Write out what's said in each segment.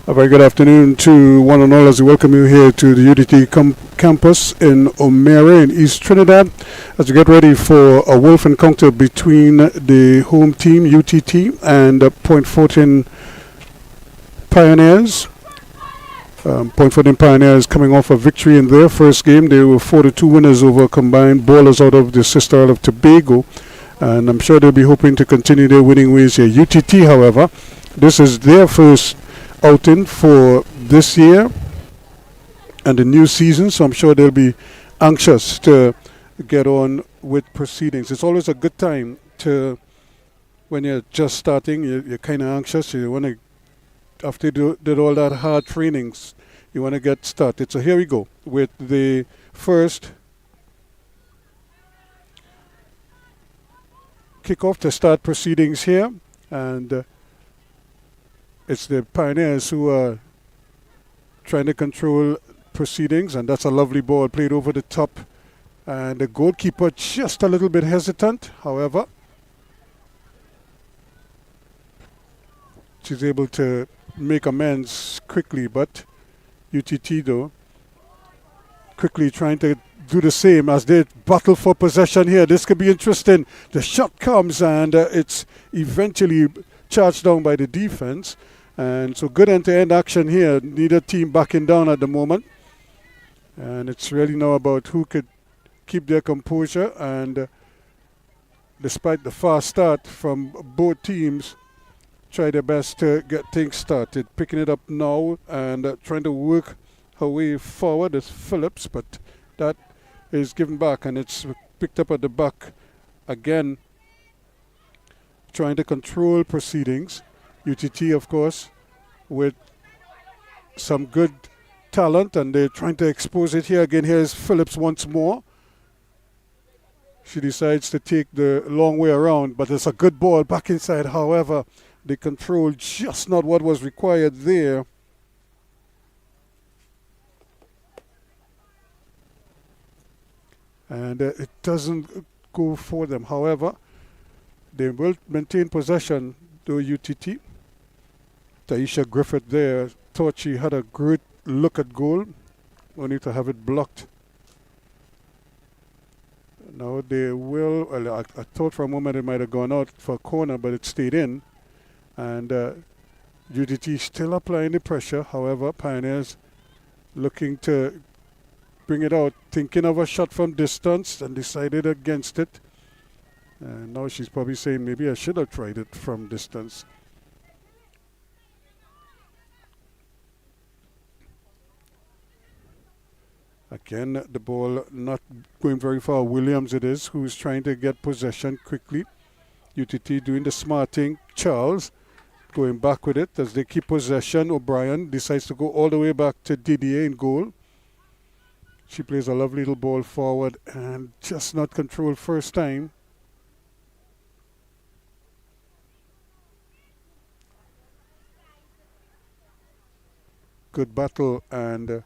A very good afternoon to one and all as we welcome you here to the UTT campus in O'Meara in East Trinidad as we get ready for a wolf encounter between the home team UTT and Point Fortin Pioneers. Point Fortin Pioneers coming off a victory in their first game. They were 4-2 winners over combined ballers out of the Sister Isle of Tobago, and I'm sure they'll be hoping to continue their winning ways here. UTT, however, this is their first outing for this year and the new season, so I'm sure they'll be anxious to get on with proceedings. It's always a good time to, when you're just starting, you're kind of anxious. You want to, after you did all that hard trainings, you want to get started. So here we go with the first kickoff to start proceedings here, and it's the Pioneers who are trying to control proceedings, and that's a lovely ball played over the top, and the goalkeeper just a little bit hesitant. However, she's able to make amends quickly, but UTT though quickly trying to do the same as they battle for possession here. This could be interesting. The shot comes and it's eventually charged down by the defense, and so good end-to-end action here. Neither team backing down at the moment, and it's really now about who could keep their composure, and despite the fast start from both teams, try their best to get things started. Picking it up now and trying to work her way forward is Phillips, but that is given back and it's picked up at the back again, trying to control proceedings. UTT, of course, with some good talent, and they're trying to expose it here again. Here's Phillips once more. She decides to take the long way around, but it's a good ball back inside. However, the control just not what was required there. And it doesn't go for them. However, they will maintain possession, though UTT. Taisha Griffith there thought she had a great look at goal, only to have it blocked. Now they will, well, I thought for a moment it might have gone out for a corner, but it stayed in. And UTT still applying the pressure. However, Pioneers looking to bring it out, thinking of a shot from distance and decided against it. And now she's probably saying maybe I should have tried it from distance. Again, the ball not going very far. Williams it is who's trying to get possession quickly. UTT doing the smart thing. Charles going back with it as they keep possession. O'Brien decides to go all the way back to Didier in goal. She plays a lovely little ball forward and just not controlled first time. Good battle, and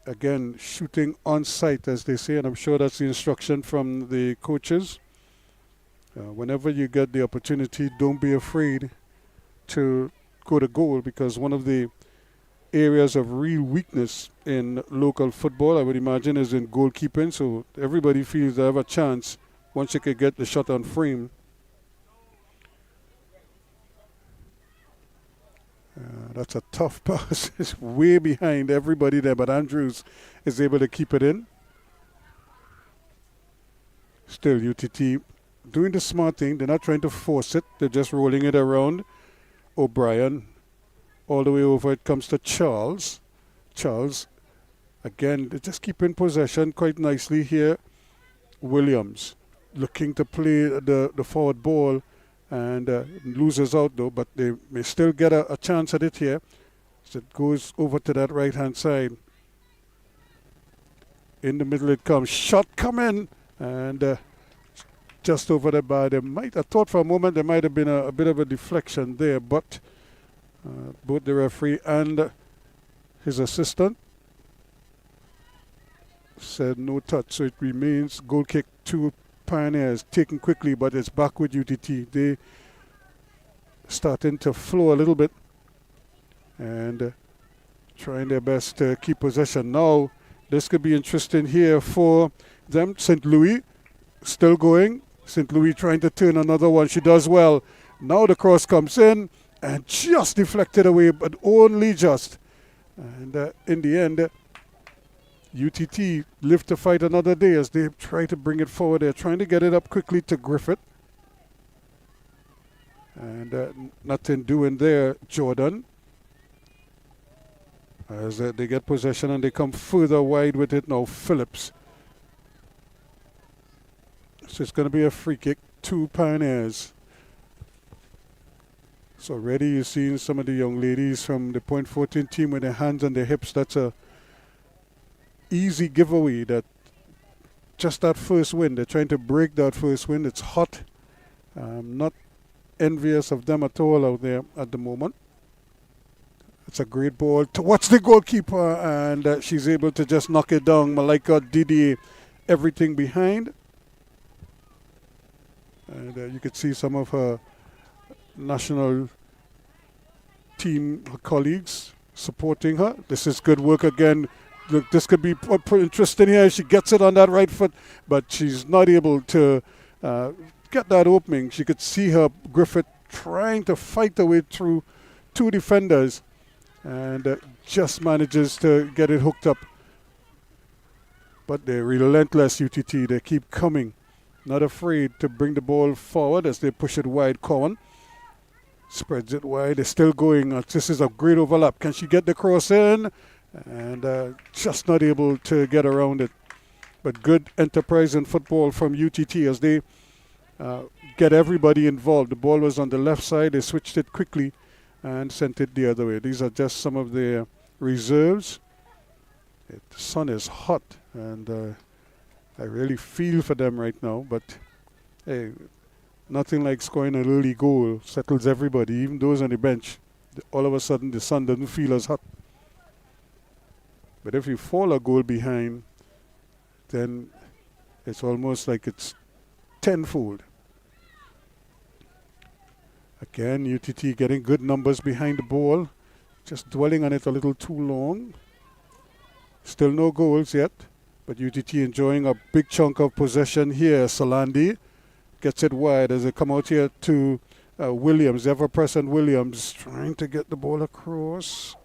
again shooting on sight, as they say, and I'm sure that's the instruction from the coaches. Whenever you get the opportunity, don't be afraid to go to goal, because one of the areas of real weakness in local football, I would imagine, is in goalkeeping. So everybody feels they have a chance once you could get the shot on frame. That's a tough pass. It's way behind everybody there, but Andrews is able to keep it in. Still UTT doing the smart thing. They're not trying to force it. They're just rolling it around. O'Brien all the way over. It comes to Charles. Charles, again, they just keep in possession quite nicely here. Williams looking to play the forward ball and loses out though, but they may still get a chance at it here. So it goes over to that right-hand side. In the middle it comes. Shot come in, and just over the bar. I thought for a moment there might have been a bit of a deflection there, but both the referee and his assistant said no touch, so it remains goal kick to Pioneers, taken quickly, but it's back with UTT. They starting to flow a little bit, and trying their best to keep possession. Now, this could be interesting here for them. St. Louis still going. St. Louis trying to turn another one. She does well. Now the cross comes in and just deflected away, but only just. And in the end, UTT live to fight another day as they try to bring it forward. They're trying to get it up quickly to Griffith. And nothing doing there, Jordan. As they get possession and they come further wide with it now, Phillips. So it's going to be a free kick, 2 Pioneers. So already you're seeing some of the young ladies from the Point 14 team with their hands on their hips. That's a easy giveaway. That just that first win. They're trying to break that first win. It's hot. I'm not envious of them at all out there at the moment. It's a great ball towards the goalkeeper, and she's able to just knock it down. Malika Didier, everything behind. And you could see some of her national team colleagues supporting her. This is good work again. Look, this could be pretty interesting here. She gets it on that right foot, but she's not able to get that opening. She could see her Griffith trying to fight her way through 2 defenders, and just manages to get it hooked up. But they're relentless, UTT. They keep coming. Not afraid to bring the ball forward as they push it wide. Cowan spreads it wide. They're still going. This is a great overlap. Can she get the cross in? And just not able to get around it. But good enterprise in football from UTT as they get everybody involved. The ball was on the left side. They switched it quickly and sent it the other way. These are just some of their reserves. The sun is hot, and I really feel for them right now. But hey, nothing like scoring an early goal. Settles everybody, even those on the bench. All of a sudden, the sun doesn't feel as hot. But if you fall a goal behind, then it's almost like it's tenfold. Again, UTT getting good numbers behind the ball. Just dwelling on it a little too long. Still no goals yet. But UTT enjoying a big chunk of possession here. Salandi gets it wide as they come out here to Williams, ever-present Williams, trying to get the ball across.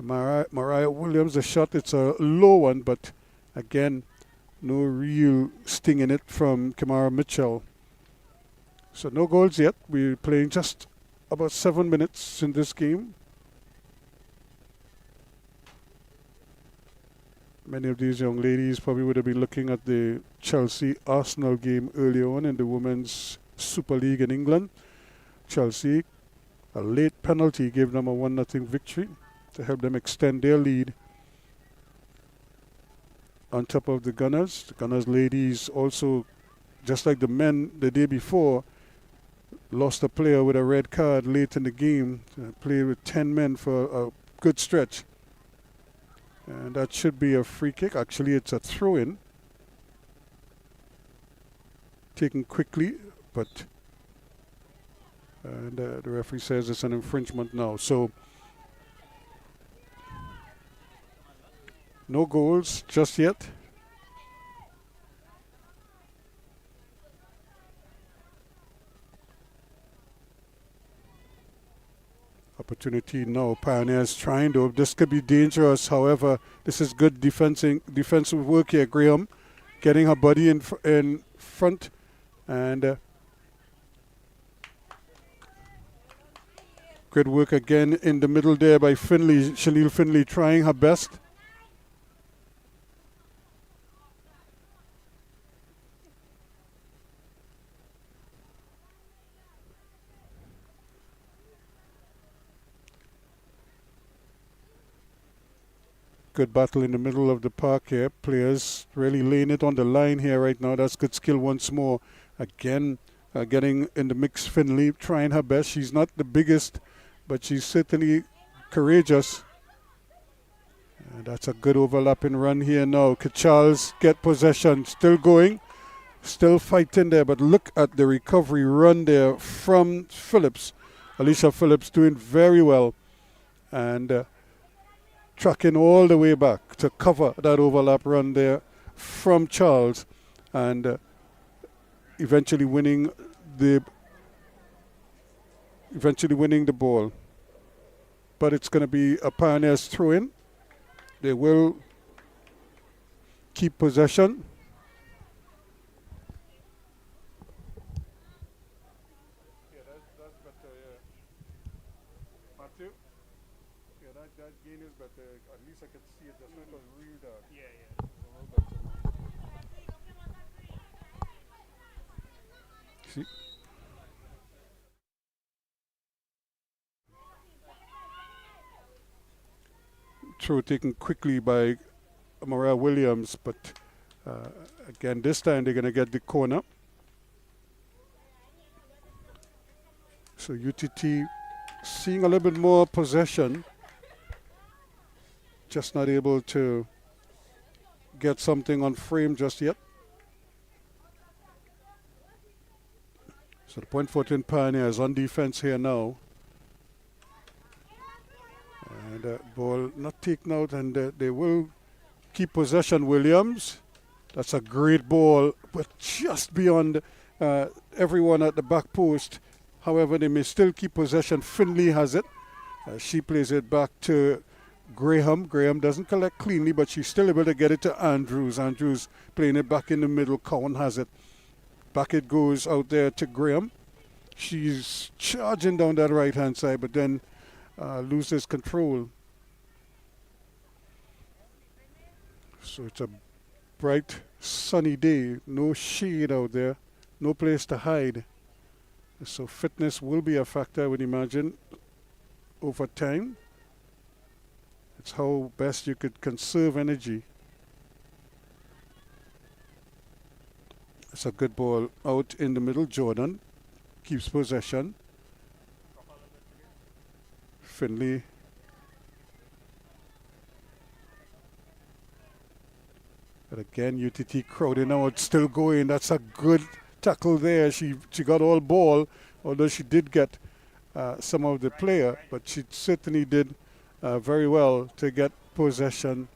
Mariah Williams, the shot, it's a low one, but again, no real sting in it from Kamara Mitchell. So no goals yet. We're playing just about 7 minutes in this game. Many of these young ladies probably would have been looking at the Chelsea-Arsenal game earlier on in the Women's Super League in England. Chelsea, a late penalty gave them a 1-0 victory to help them extend their lead on top of the Gunners. The Gunners ladies also, just like the men the day before, lost a player with a red card late in the game. Played with 10 men for a good stretch. And that should be a free kick. Actually, it's a throw-in. Taken quickly, but and the referee says it's an infringement now. So no goals just yet. Opportunity now. Pioneers trying to. This could be dangerous. However, this is good defensive work here. Graham getting her body in front, and good work again in the middle there by Finley. Chanel Finley trying her best. Good battle in the middle of the park here. Players really laying it on the line here right now. That's good skill once more. Again, getting in the mix. Finley trying her best. She's not the biggest, but she's certainly courageous. And that's a good overlapping run here now. Charles get possession. Still going. Still fighting there. But look at the recovery run there from Phillips. Alicia Phillips doing very well. and tracking all the way back to cover that overlap run there from Charles, and eventually winning the ball. But it's going to be a Pioneers throw-in. They will keep possession. Yeah, that's better, yeah. Matthew? Yeah, that gain is better. At least I could see it just when it was real dark. Yeah, yeah. See? Throw taken quickly by Mariah Williams, but again, this time they're going to get the corner. So UTT seeing a little bit more possession, just not able to get something on frame just yet. So the point for Twin Pioneers on defense here now. And ball not taken out, and they will keep possession. Williams, that's a great ball, but just beyond everyone at the back post. However, they may still keep possession. Finley has it. She plays it back to Graham. Graham doesn't collect cleanly, but she's still able to get it to Andrews. Andrews playing it back in the middle. Cowan has it. Back it goes out there to Graham. She's charging down that right-hand side, but then loses control. So it's a bright, sunny day. No shade out there. No place to hide. So fitness will be a factor, I would imagine, over time. It's how best you could conserve energy. It's a good ball out in the middle. Jordan keeps possession. Finley. But again, UTT crowding out, still going. That's a good tackle there. She got all ball, although she did get some of the player, but she certainly did very well to get possession.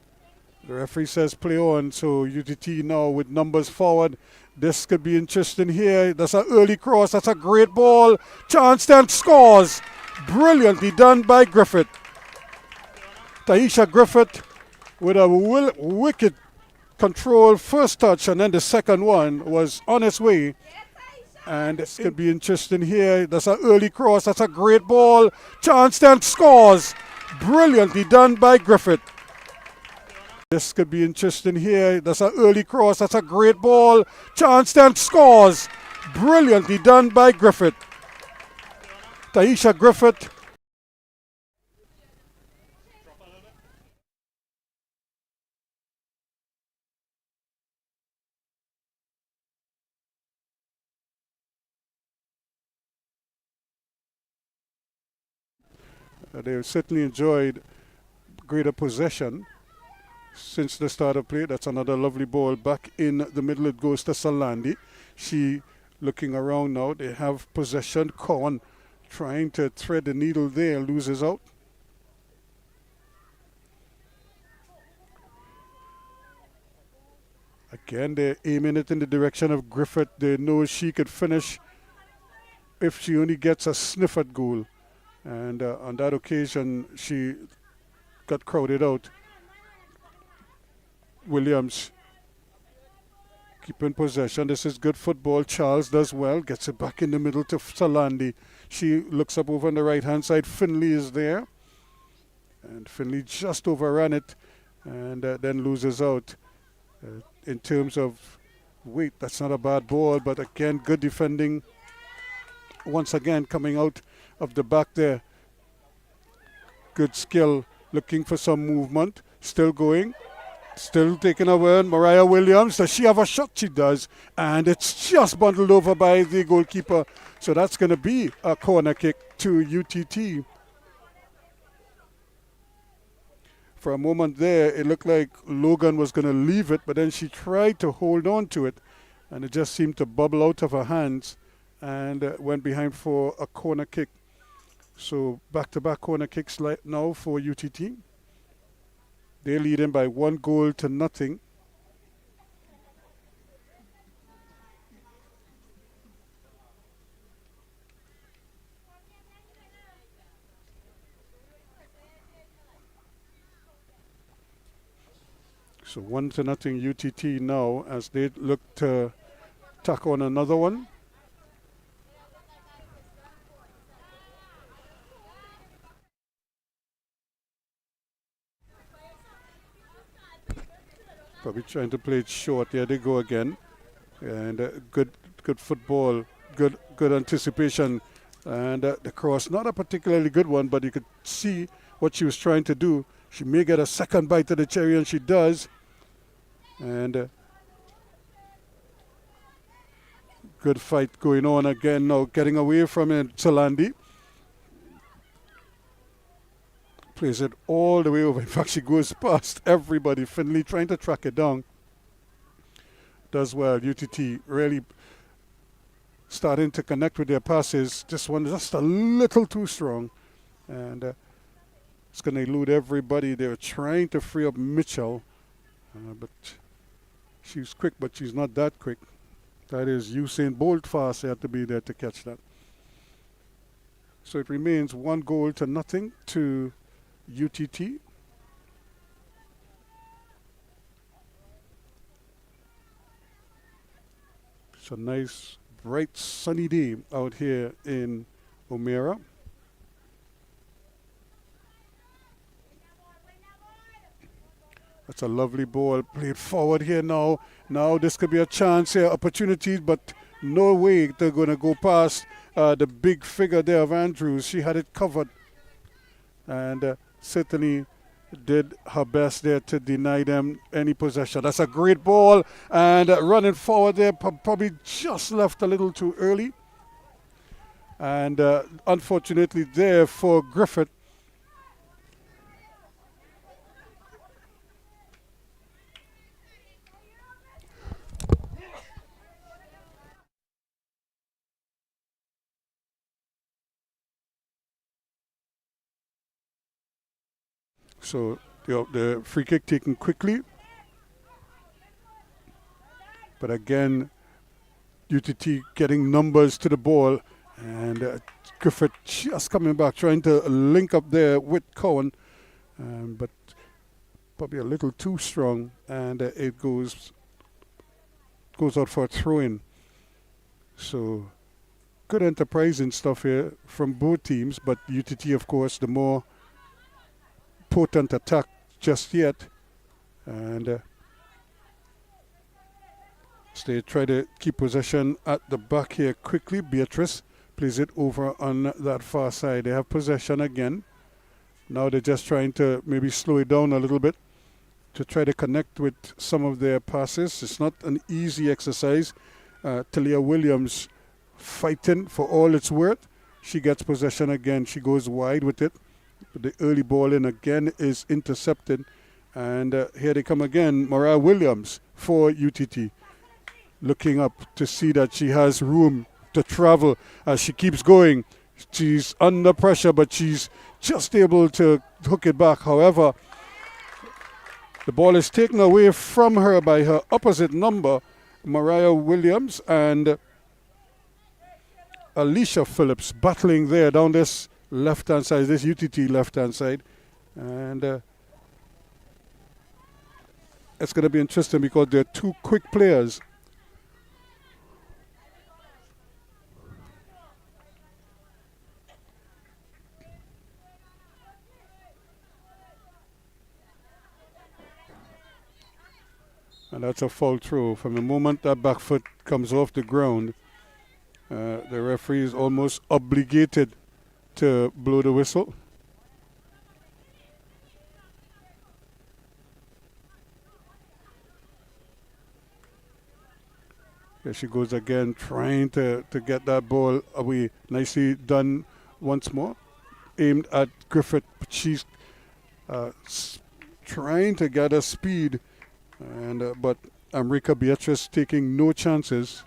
The referee says play on, so UTT now with numbers forward. This could be interesting here. That's an early cross. That's a great ball. Charleston scores. Brilliantly done by Griffith. Taisha Griffith with a wicked control first touch, and then the second one was on its way. And this could be interesting here. That's an early cross. That's a great ball. Charleston scores. Brilliantly done by Griffith. This could be interesting here. That's an early cross. That's a great ball. Charleston scores. Brilliantly done by Griffith. Taisha Griffith. They certainly enjoyed greater possession since the start of play. That's another lovely ball back in the middle. It goes to Salandi. She looking around now. They have possession. Cowan trying to thread the needle there, loses out. Again, they're aiming it in the direction of Griffith. They know she could finish if she only gets a sniff at goal. And on that occasion, she got crowded out. Williams keeping possession. This is good football. Charles does well. Gets it back in the middle to Salandi. She looks up over on the right-hand side. Finley is there. And Finley just overran it and then loses out. In terms of weight, that's not a bad ball. But again, good defending. Once again, coming out of the back there. Good skill. Looking for some movement. Still going. Still taking a word. Mariah Williams. Does she have a shot? She does. And it's just bundled over by the goalkeeper. So that's going to be a corner kick to UTT. For a moment there, it looked like Logan was going to leave it, but then she tried to hold on to it, and it just seemed to bubble out of her hands and went behind for a corner kick. So back-to-back corner kicks now for UTT. They're leading by 1-0. So 1-0 UTT now as they look to tack on another one. Probably trying to play it short. There they go again. And good football, good anticipation. And the cross, not a particularly good one, but you could see what she was trying to do. She may get a second bite of the cherry, and she does. And good fight going on again now, getting away from it. Salandi plays it all the way over. In fact, she goes past everybody. Finley trying to track it down. Does well. UTT really starting to connect with their passes. This one just a little too strong. And it's going to elude everybody. They were trying to free up Mitchell. But she's quick, but she's not that quick. That is Usain Bolt fast. They had to be there to catch that. So it remains 1-0 to UTT. It's a nice, bright, sunny day out here in O'Meara. That's a lovely ball played forward here now. Now this could be a chance here, opportunities, but no way they're going to go past the big figure there of Andrews. She had it covered and certainly did her best there to deny them any possession. That's a great ball, and running forward there, probably just left a little too early. And unfortunately there for Griffith, so the free kick taken quickly. But again, UTT getting numbers to the ball. And Griffith just coming back, trying to link up there with Cohen. But probably a little too strong. And it goes out for a throw-in. So good enterprising stuff here from both teams. But UTT, of course, the more potent attack just yet, and so they try to keep possession at the back here quickly. Beatrice plays it over on that far side. They have possession again. Now they're just trying to maybe slow it down a little bit to try to connect with some of their passes. It's not an easy exercise. Talia Williams fighting for all it's worth. She gets possession again. She goes wide with it. The early ball in again is intercepted. And here they come again. Mariah Williams for UTT. Looking up to see that she has room to travel as she keeps going. She's under pressure, but she's just able to hook it back. However, the ball is taken away from her by her opposite number, Mariah Williams, and Alicia Phillips battling there down this left-hand side, this UTT left-hand side. And it's going to be interesting because they're two quick players. And that's a foul throw. From the moment that back foot comes off the ground, the referee is almost obligated to blow the whistle. Here she goes again, trying to get that ball away. Nicely done once more. Aimed at Griffith, but she's trying to gather speed. And but Amrika Beatrice taking no chances.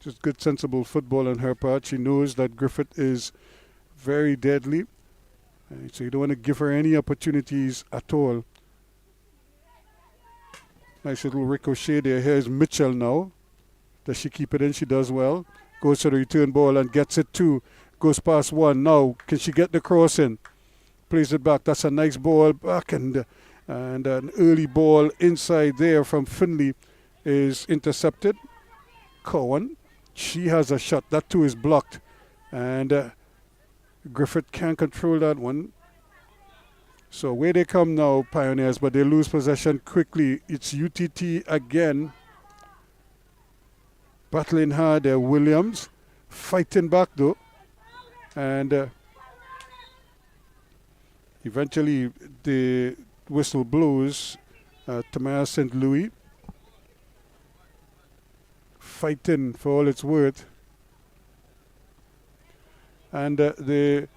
Just good, sensible football on her part. She knows that Griffith is very deadly. So you don't want to give her any opportunities at all. Nice little ricochet there. Here's Mitchell now. Does she keep it in? She does well. Goes to the return ball and gets it too. Goes past one. Now, can she get the cross in? Plays it back. That's a nice ball back. And an early ball inside there from Finley is intercepted. Cowan. She has a shot. That too is blocked. And Griffith can't control that one. So away they come now, Pioneers, but they lose possession quickly. It's UTT again. Battling hard there. Williams fighting back though. And eventually the whistle blows. Tamara St. Louis fighting for all it's worth. And the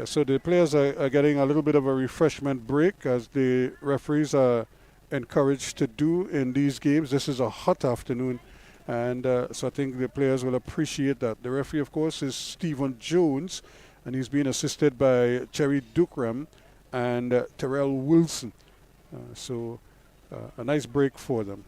so the players are getting a little bit of a refreshment break, as the referees are encouraged to do in these games. This is a hot afternoon, and so I think the players will appreciate that. The referee, of course, is Stephen Jones, and he's being assisted by Cherry Dukram and Terrell Wilson. So a nice break for them.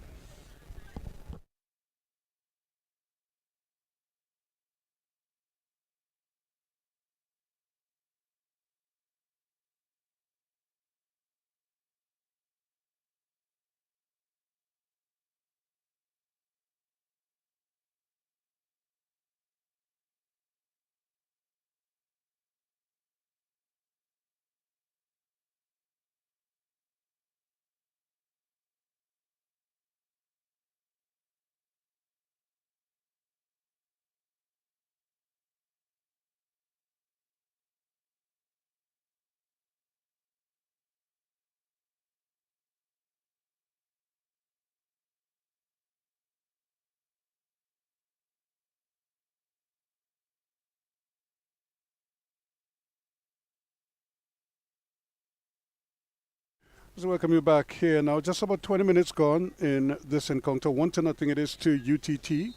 So welcome you back here now. Just about 20 minutes gone in this encounter. 1-0 it is to UTT,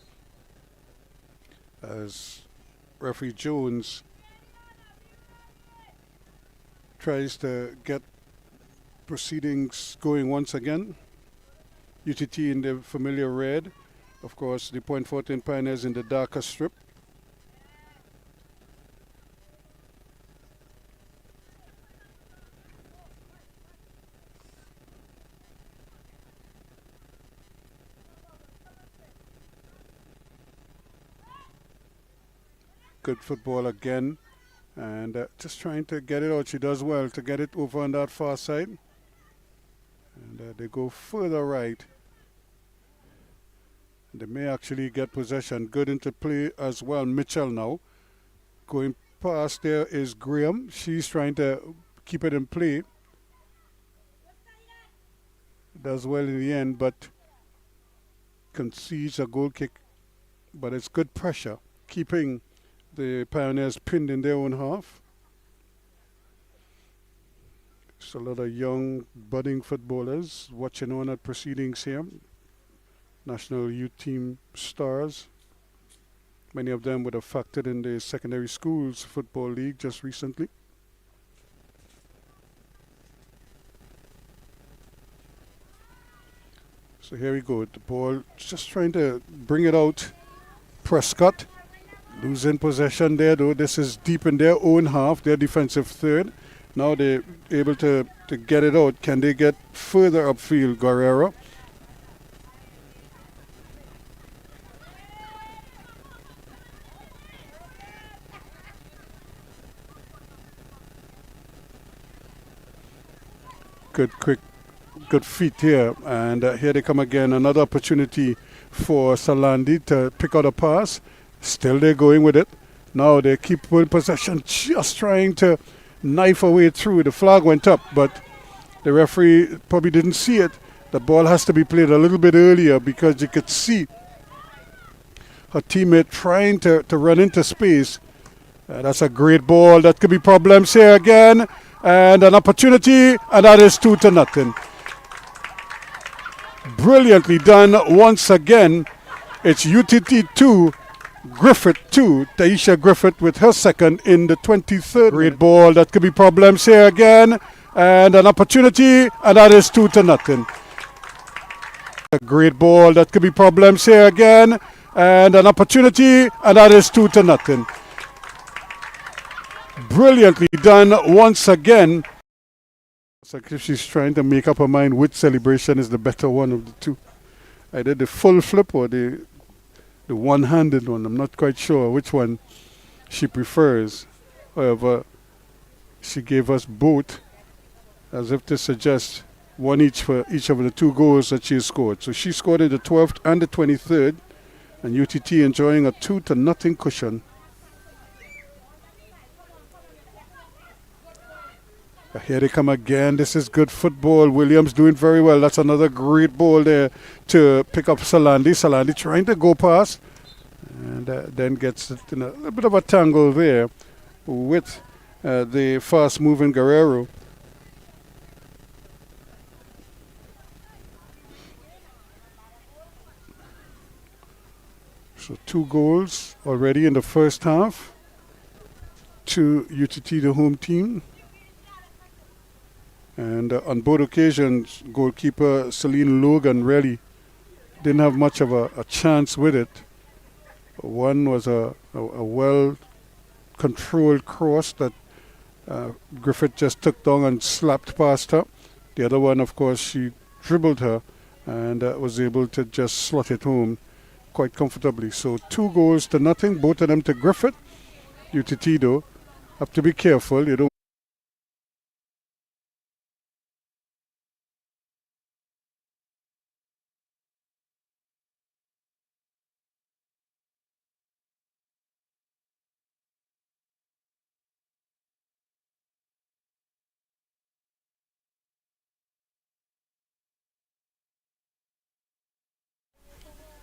as referee Jones tries to get proceedings going once again. UTT in the familiar red. Of course, the Point 14 Pioneers in the darker strip. Good football again, and just trying to get it out. She does well to get it over on that far side, and they go further right. They may actually get possession. Good into play as well. Mitchell now going past. There is Graham. She's trying to keep it in play. Does well in the end, but concedes a goal kick. But it's good pressure, keeping the Pioneers pinned in their own half. Just a lot of young, budding footballers watching on at proceedings here. National youth team stars. Many of them would have factored in the secondary schools football league just recently. So here we go. The ball, just trying to bring it out. Prescott losing possession there though. This is deep in their own half, their defensive third. Now they're able to get it out. Can they get further upfield, Guerrero? Good feet here. And here they come again. Another opportunity for Salandi to pick out a pass. Still they're going with it. Now they keep possession, just trying to knife a way through. The flag went up, but the referee probably didn't see it. The ball has to be played a little bit earlier because you could see her teammate trying to run into space. That's a great ball. That could be problems here again. And an opportunity, and that is 2-0. Brilliantly done once again. It's UTT 2, Griffith 2. Taisha Griffith with her second in the 23rd. Great ball. That could be problems here again. And an opportunity, and that is 2-0. A great ball. That could be problems here again. And an opportunity, and that is 2-0. Brilliantly done once again. It's like if she's trying to make up her mind which celebration is the better one of the two. Either the full flip or the one-handed one. I'm not quite sure which one she prefers. However, she gave us both as if to suggest one each for each of the two goals that she scored. So she scored in the 12th and the 23rd, and UTT enjoying a 2-0 cushion. Here they come again. This is good football. Williams doing very well. That's another great ball there to pick up Salandi. Salandi trying to go past, and then gets it in a bit of a tangle there with the fast-moving Guerrero. So 2 goals already in the first half to UTT, the home team. And on both occasions, goalkeeper Celine Logan really didn't have much of a chance with it. One was a well-controlled cross that Griffith just took down and slapped past her. The other one, of course, she dribbled her and was able to just slot it home quite comfortably. So 2-0, both of them to Griffith. UTT, though, have to be careful. You don't.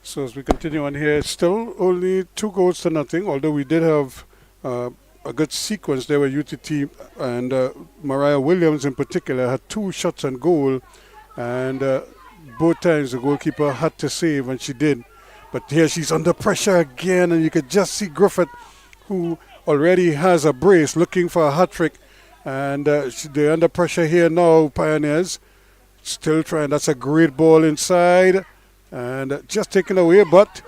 So as we continue on here, still only 2-0, although we did have a good sequence there where UTT and Mariah Williams in particular had 2 shots on goal, and both times the goalkeeper had to save, and she did. But here she's under pressure again, and you could just see Griffith, who already has a brace, looking for a hat-trick, and they're under pressure here now, Pioneers. Still trying. That's a great ball inside. And just taken away, but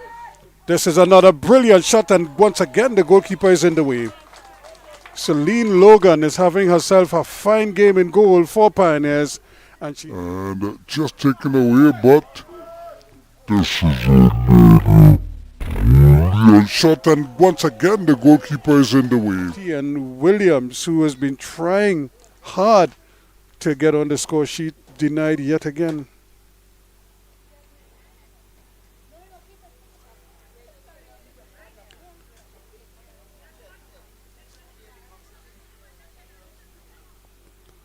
this is another brilliant shot, and once again the goalkeeper is in the way. Celine Logan is having herself a fine game in goal for Pioneers, and she just taken away, but this is a brilliant shot, and once again the goalkeeper is in the way. And Williams, who has been trying hard to get on the score sheet, denied yet again.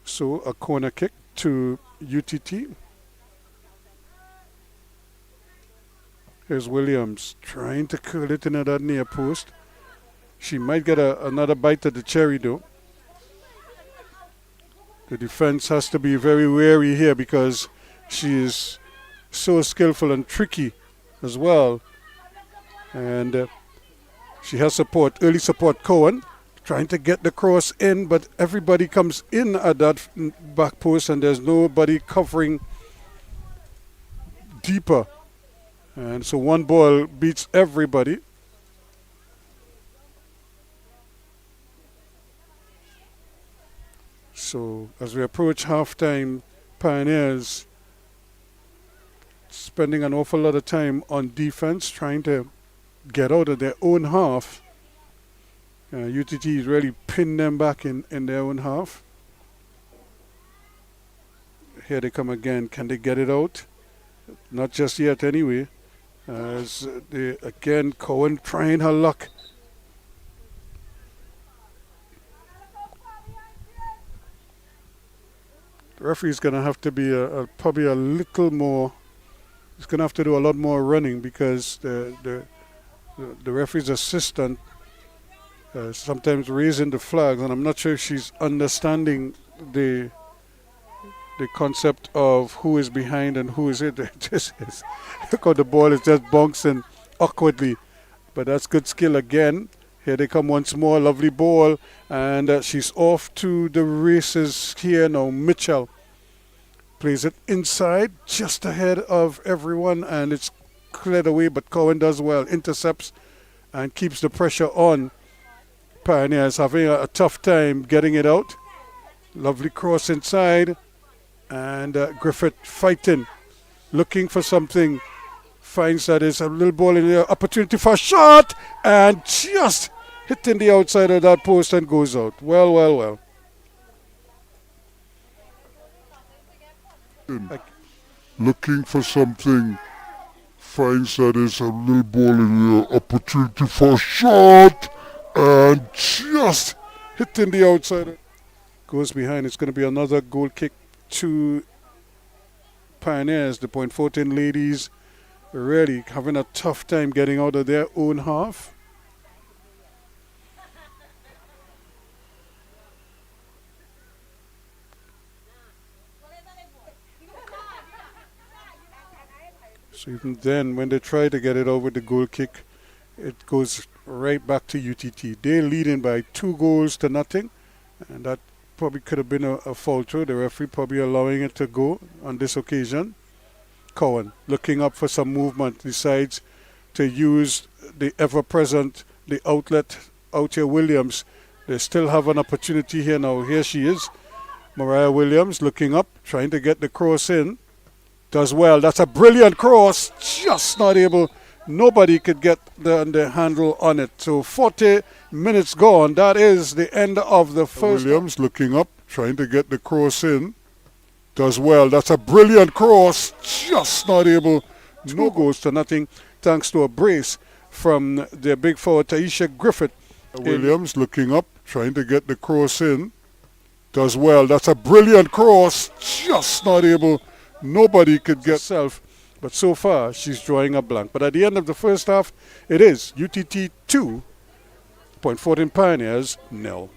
So a corner kick to UTT. Here's Williams trying to curl it into that near post. She might get another bite at the cherry though. The defense has to be very wary here because she is so skillful and tricky as well. And she has support, early support. Cohen trying to get the cross in, but everybody comes in at that back post and there's nobody covering deeper. And so one ball beats everybody. So as we approach halftime, Pioneers spending an awful lot of time on defense, trying to get out of their own half. UTT is really pinned them back in their own half. Here they come again. Can they get it out? Not just yet anyway. As they, again, Cohen trying her luck. referee's going to have to be probably a little more. He's going to have to do a lot more running because the referee's assistant sometimes raising the flags, and I'm not sure if she's understanding the concept of who is behind and who is it. Look how the ball is just bouncing awkwardly, but that's good skill again. Here they come once more, lovely ball, and she's off to the races here now. Mitchell plays it inside, just ahead of everyone, and it's cleared away, but Cohen does well, intercepts and keeps the pressure on. Pioneers having a tough time getting it out. Lovely cross inside, and Griffith fighting, looking for something, finds that it's a little ball in the opportunity for a shot, and just hitting the outside of that post and goes out. Well. Looking for something, finds that it's a little ball in the opportunity for a shot, and just hitting the outside. Goes behind. It's going to be another goal kick to Pioneers. The Point 14 ladies really having a tough time getting out of their own half. So even then, when they try to get it over the goal kick, it goes right back to UTT. They're leading by 2-0, and that probably could have been a foul throw. The referee probably allowing it to go on this occasion. Cohen looking up for some movement, decides to use the ever-present, the outlet out here, Williams. They still have an opportunity here now. Here she is, Mariah Williams looking up, trying to get the cross in. Does well. That's a brilliant cross. Just not able. Nobody could get the handle on it. So 40 minutes gone. That is the end of the first. Williams looking up, trying to get the cross in. Does well. That's a brilliant cross. Just not able. 2-0, thanks to a brace from their big forward, Taisha Griffith. Williams looking up, trying to get the cross in. Does well. That's a brilliant cross. Just not able. Nobody could get self, but so far she's drawing a blank. But at the end of the first half, it is UTT 2, Point 14 Pioneers 0.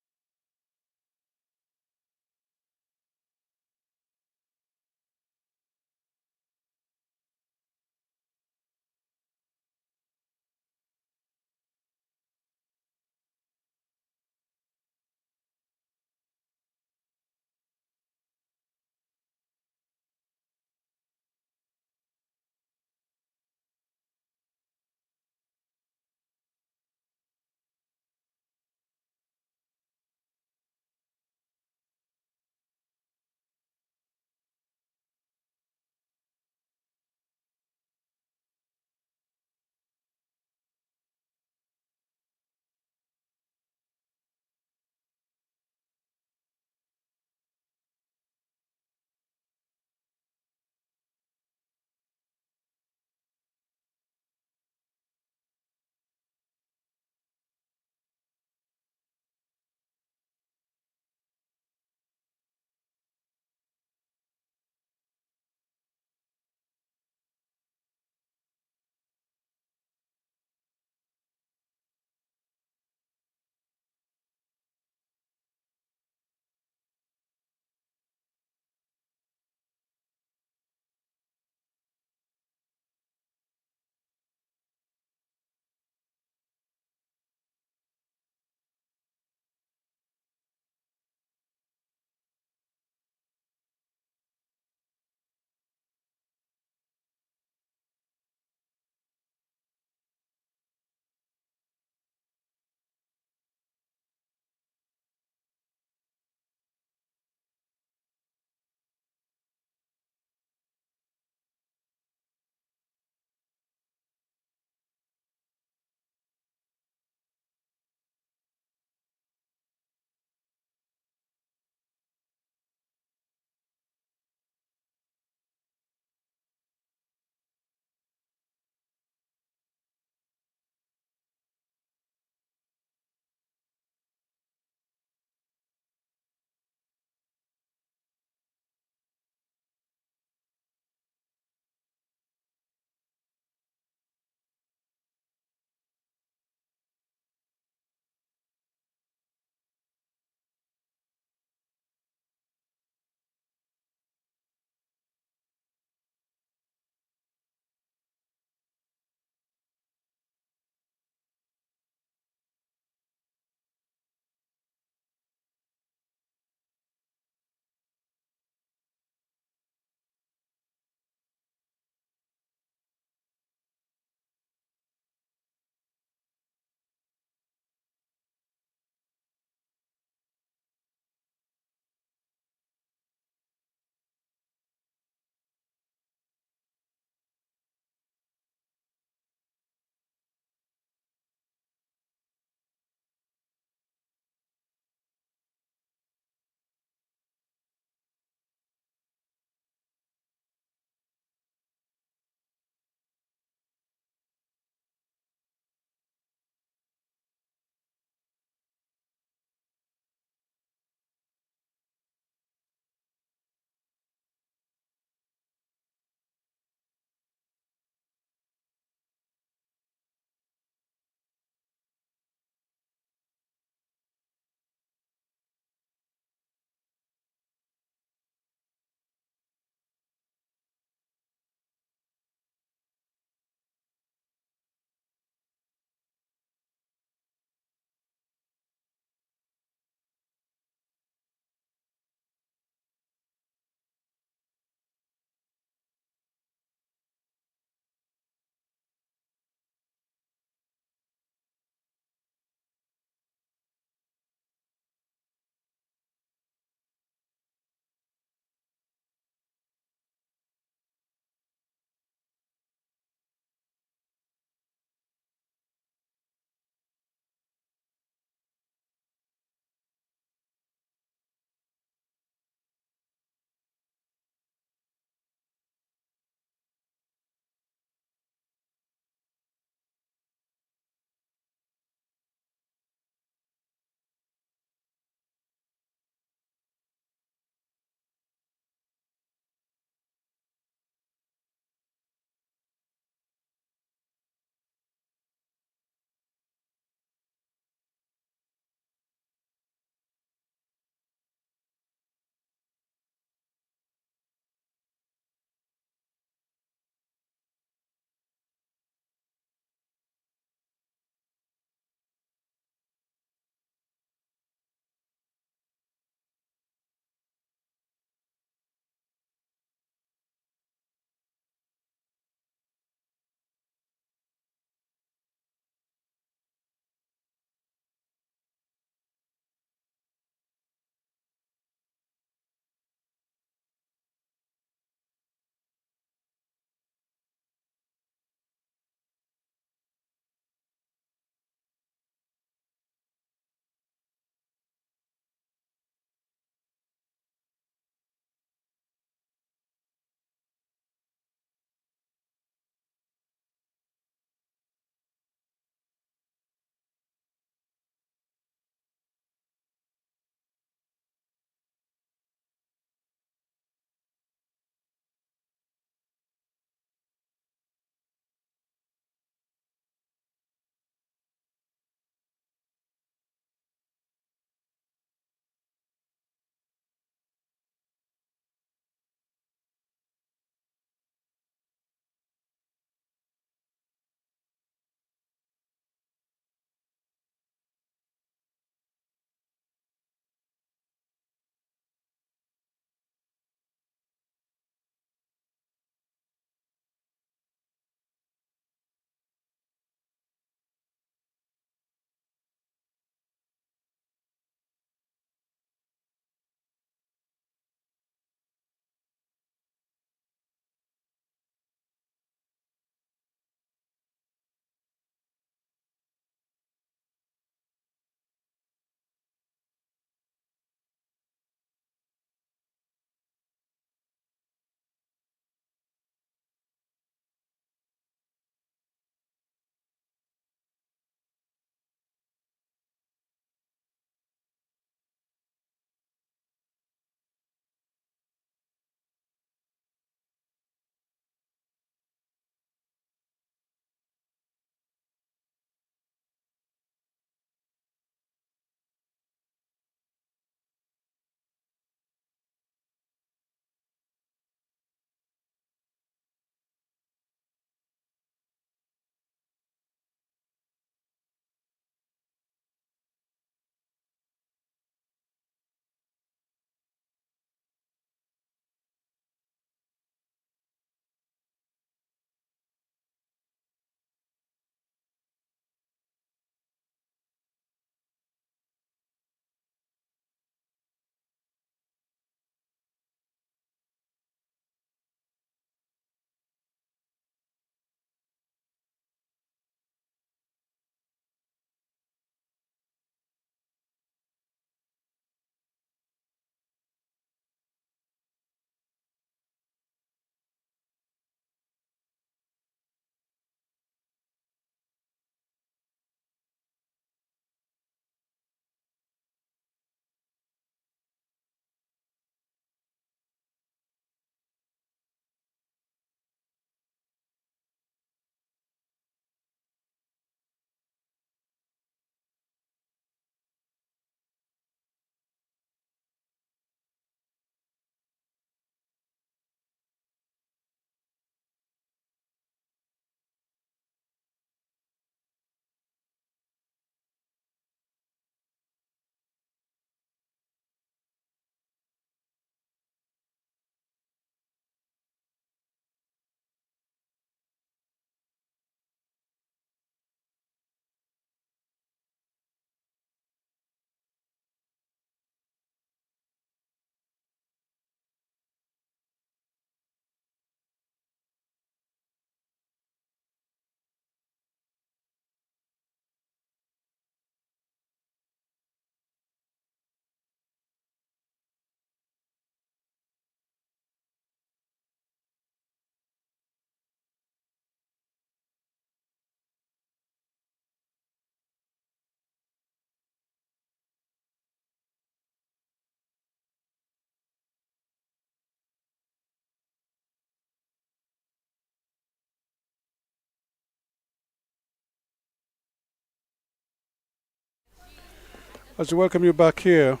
As we welcome you back here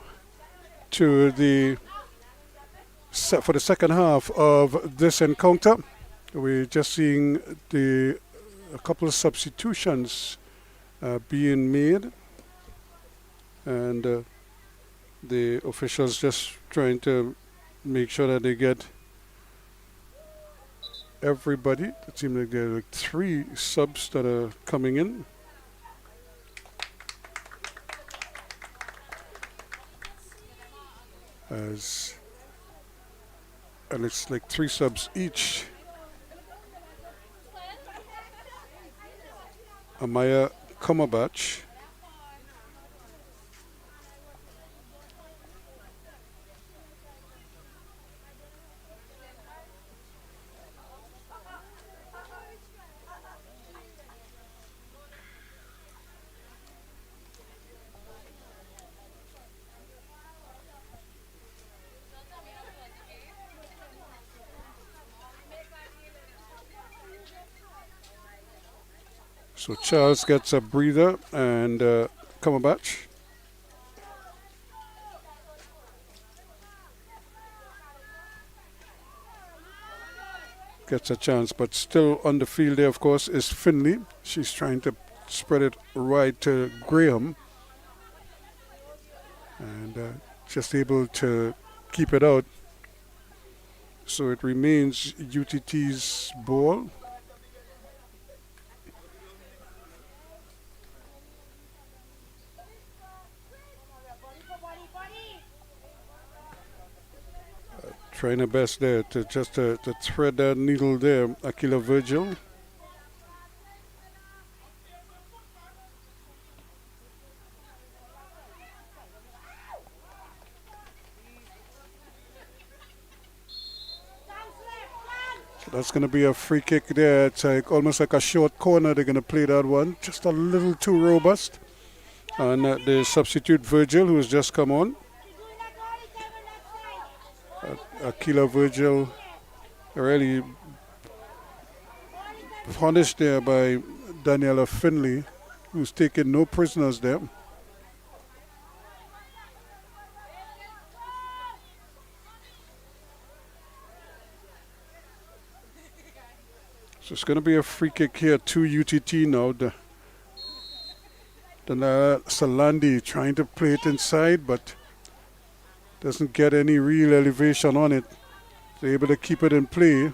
to the for the second half of this encounter. We're just seeing a couple of substitutions being made, and the officials just trying to make sure that they get everybody. It seems like there are like 3 subs that are coming in. And it's like 3 subs each. Amaya Komabach, so Charles gets a breather, and Komabach gets a chance, but still on the field there, of course, is Finley. She's trying to spread it right to Graham, and just able to keep it out. So it remains UTT's ball. Trying her best there to just to thread that needle there, Aquila Virgil. So that's going to be a free kick there. It's like almost like a short corner. They're going to play that one. Just a little too robust. And the substitute Virgil, who has just come on. Aquila Virgil really punished there by Daniela Finley, who's taking no prisoners there. So it's going to be a free kick here to UTT now. Salandi trying to play it inside, but doesn't get any real elevation on it. They're able to keep it in play.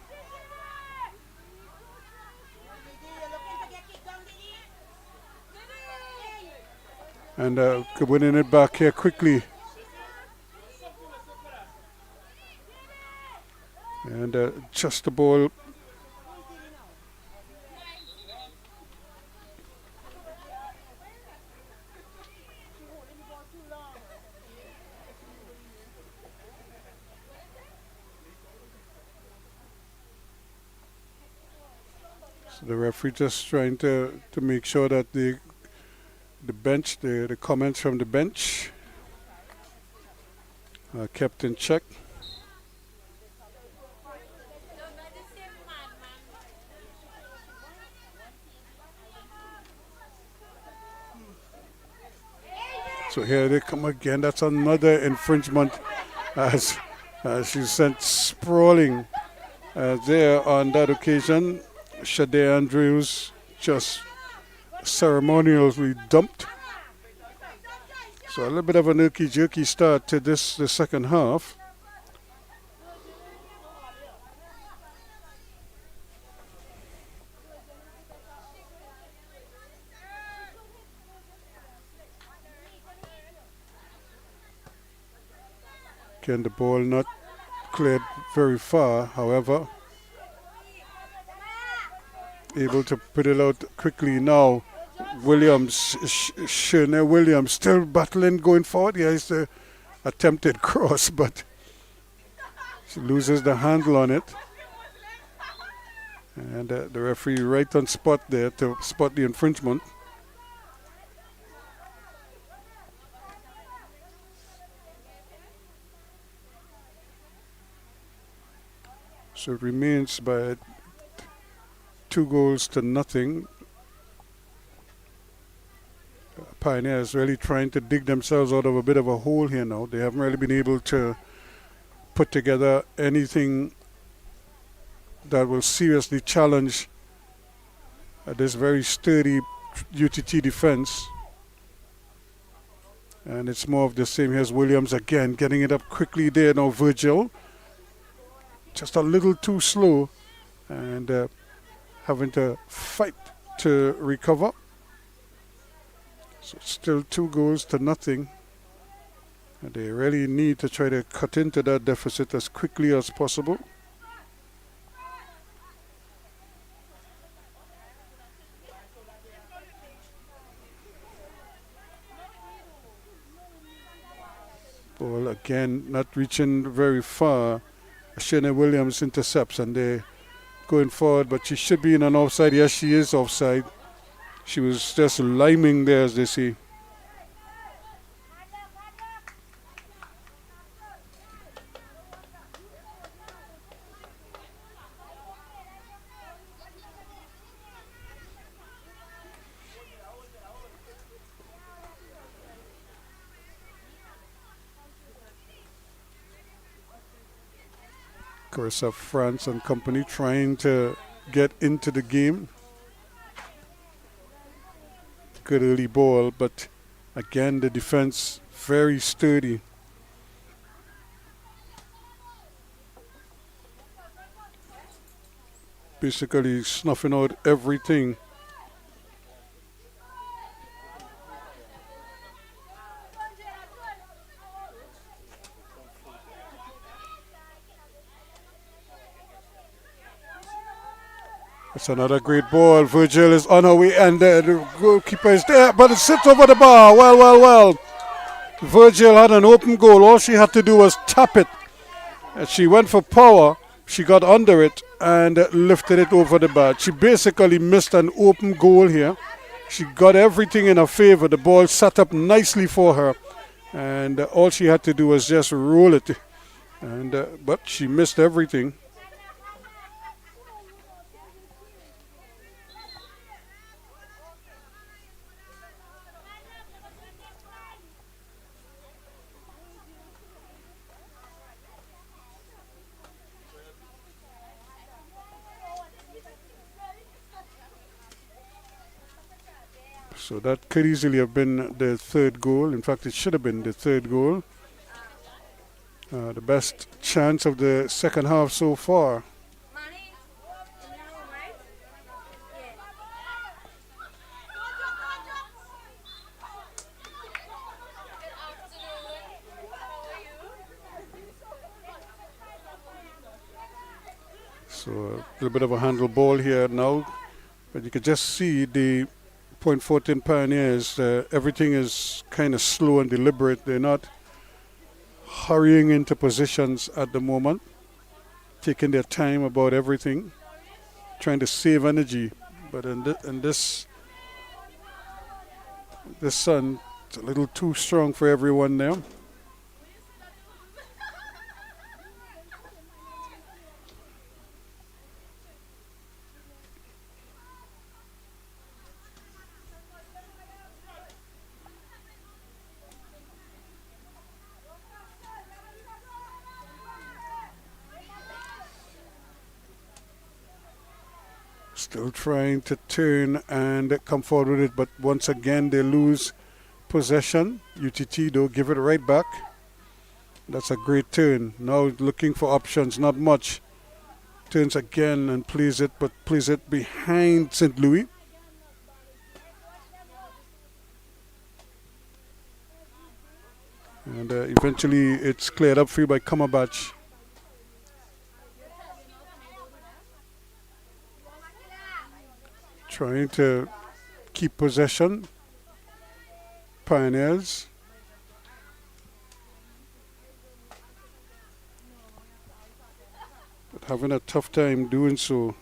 And winning it back here quickly. And just the ball. The referee just trying to make sure that the bench, the comments from the bench are kept in check. So here they come again. That's another infringement as she's sent sprawling there on that occasion. Shade Andrews just ceremonially dumped. So a little bit of an jerky start to the second half. Again, the ball not cleared very far, however. Able to put it out quickly now. Williams, Shirley Williams still battling going forward. Yeah, it's the attempted cross, but she loses the handle on it. And the referee right on spot there to spot the infringement. So it remains by 2-0. Pioneers really trying to dig themselves out of a bit of a hole here now. They haven't really been able to put together anything that will seriously challenge this very sturdy UTT defense. And it's more of the same. Here's Williams again, getting it up quickly there. Now Virgil, just a little too slow, and having to fight to recover. So still 2-0. And they really need to try to cut into that deficit as quickly as possible. Ball again not reaching very far. Mariah Williams intercepts, and they're going forward, but she should be in an offside. Yes, she is offside. She was just liming there, as they say. Carissa France and company trying to get into the game. Good early ball, but again the defense very sturdy. Basically snuffing out everything. It's another great ball. Virgil is on her way, and the goalkeeper is there, but it sits over the bar. Well. Virgil had an open goal. All she had to do was tap it. And she went for power. She got under it and lifted it over the bar. She basically missed an open goal here. She got everything in her favor. The ball sat up nicely for her, and all she had to do was just roll it. And but she missed everything. So that could easily have been the third goal. In fact, it should have been the third goal. The best chance of the second half so far. So a little bit of a handle ball here now. But you can just see the Point Fortin Pioneers, everything is kind of slow and deliberate. They're not hurrying into positions at the moment, taking their time about everything, trying to save energy. But in this sun, it's a little too strong for everyone there. Still trying to turn and come forward with it, but once again they lose possession. UTT though give it right back. That's a great turn. Now looking for options, not much. Turns again and plays it, but plays it behind St. Louis. And eventually it's cleared up free by Cumberbatch. Trying to keep possession. Pioneers. But having a tough time doing so.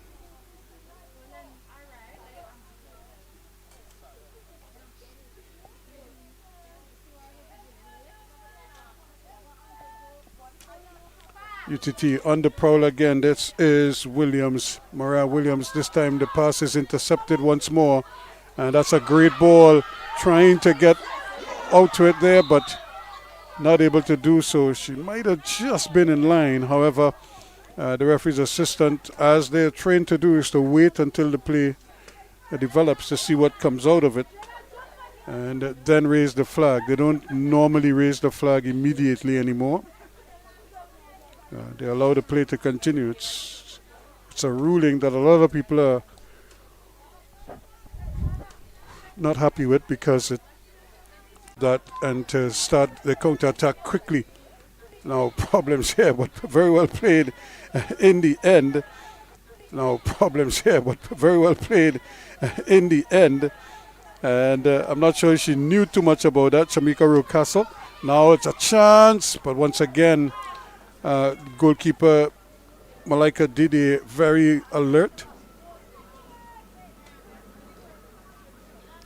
UTT on the prowl again. This is Williams, Mariah Williams. This time the pass is intercepted once more. And that's a great ball trying to get out to it there, but not able to do so. She might have just been in line. However, the referee's assistant, as they're trained to do, is to wait until the play develops to see what comes out of it, and then raise the flag. They don't normally raise the flag immediately anymore. They allow the play to continue. It's a ruling that a lot of people are not happy with, because and to start the counter-attack quickly. Now problems here, but very well played in the end. And I'm not sure she knew too much about that, Shamika Rocastle. Now it's a chance, but once again, goalkeeper Malika Didi very alert.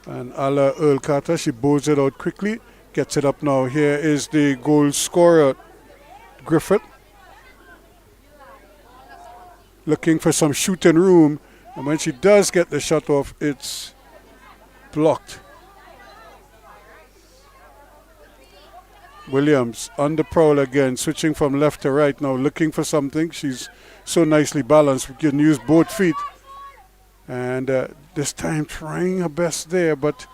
And Ala Earl Carter, she bowls it out quickly, gets it up now. Here is the goal scorer, Griffith, looking for some shooting room. And when she does get the shot off, it's blocked. Williams on the prowl again, switching from left to right now, looking for something. She's so nicely balanced. We can use both feet. And this time trying her best there, but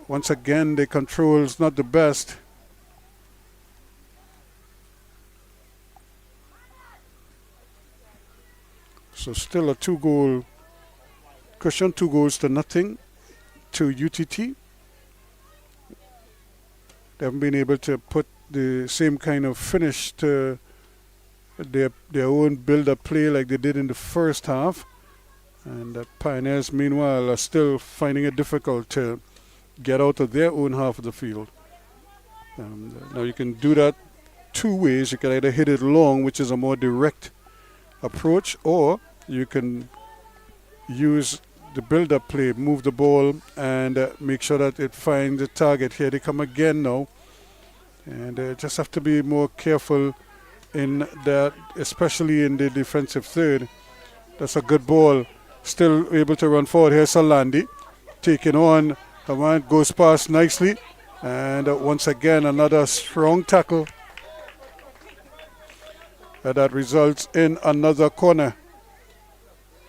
once again the control is not the best. So still a 2-goal cushion, 2 goals to nothing to UTT. They haven't been able to put the same kind of finish to their own build-up play like they did in the first half. And the Pioneers, meanwhile, are still finding it difficult to get out of their own half of the field. Now you can do that 2 ways. You can either hit it long, which is a more direct approach, or you can use the build-up play, move the ball, and make sure that it finds the target. Here they come again now. And just have to be more careful in that, especially in the defensive third. That's a good ball. Still able to run forward. Here's Salandi taking on. The man goes past nicely. And once again, another strong tackle. That results in another corner.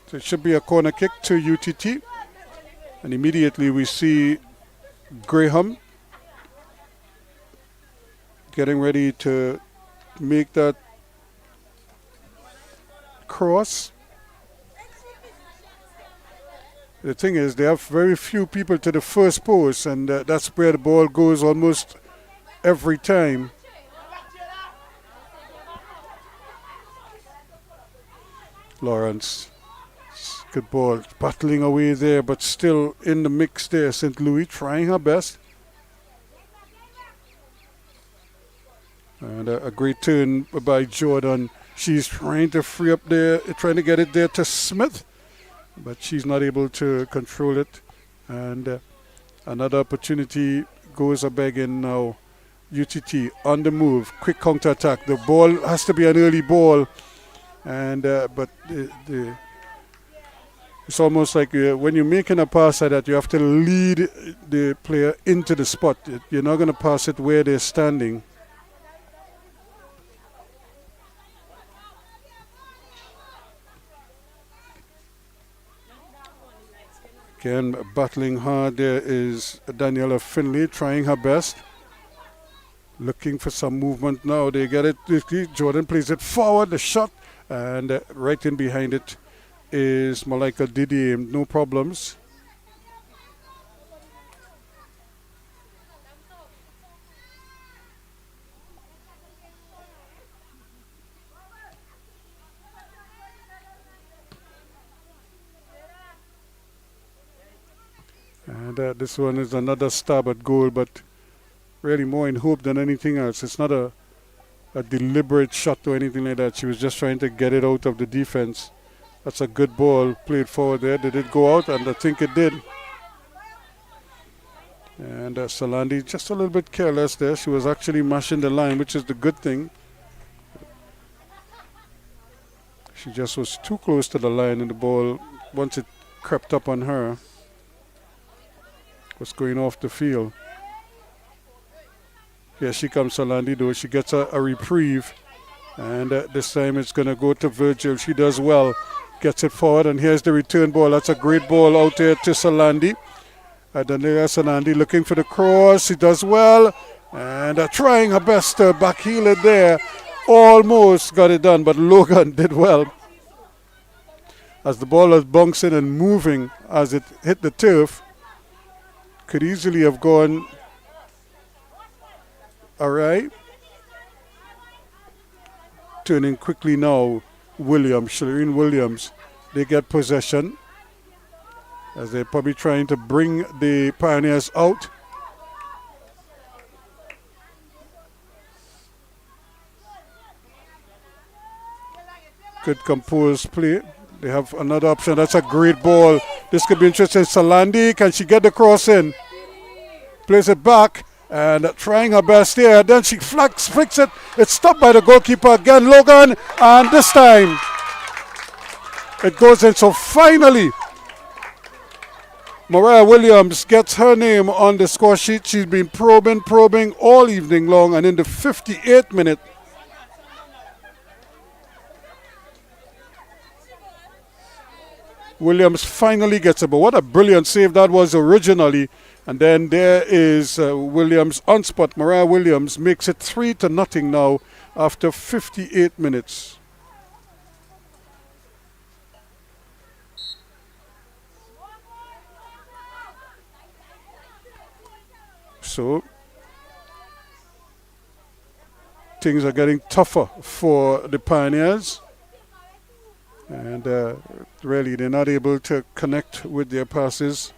So it should be a corner kick to UTT. And immediately we see Graham getting ready to make that cross. The thing is, they have very few people to the first post, and that's where the ball goes almost every time. Lawrence, good ball, battling away there, but still in the mix there. St. Louis trying her best. And a great turn by Jordan. She's trying to free up there, trying to get it there to Smith, but she's not able to control it. And another opportunity goes a-begging now. UTT on the move, quick counter attack. The ball has to be an early ball, and but it's almost like when you're making a pass like that, you have to lead the player into the spot. You're not going to pass it where they're standing. Again, battling hard there is Daniela Finley, trying her best. Looking for some movement now. They get it. Jordan plays it forward, the shot, and right in behind it is Malika Didi. No problems. And this one is another stab at goal, but really more in hope than anything else. It's not a deliberate shot or anything like that. She was just trying to get it out of the defense. That's a good ball played forward there. Did it go out? And I think it did. And Salandi just a little bit careless there. She was actually mashing the line, which is the good thing. She just was too close to the line, and the ball, once it crept up on her. was going off the field. Here she comes, Salandi, though. She gets a reprieve. And this time it's going to go to Virgil. She does well. Gets it forward, and here's the return ball. That's a great ball out there to Salandi. Daniela Salandi looking for the cross. She does well. And trying her best to backheel it there. Almost got it done, but Logan did well. As the ball was bouncing and moving as it hit the turf, could easily have gone awry. Turning quickly now, Shireen Williams, they get possession as they're probably trying to bring the Pioneers out. Good composed play. They have another option. That's a great ball. This could be interesting. Salandi, can she get the cross in? Plays it back. And trying her best here. Then she flicks it. It's stopped by the goalkeeper again, Logan. And this time, it goes in. So finally, Mariah Williams gets her name on the score sheet. She's been probing all evening long. And in the 58th minute, Williams finally gets it. But what a brilliant save that was originally. And then there is Williams on spot. Mariah Williams makes it 3-0 now after 58 minutes. So things are getting tougher for the Pioneers. And really they're not able to connect with their passes.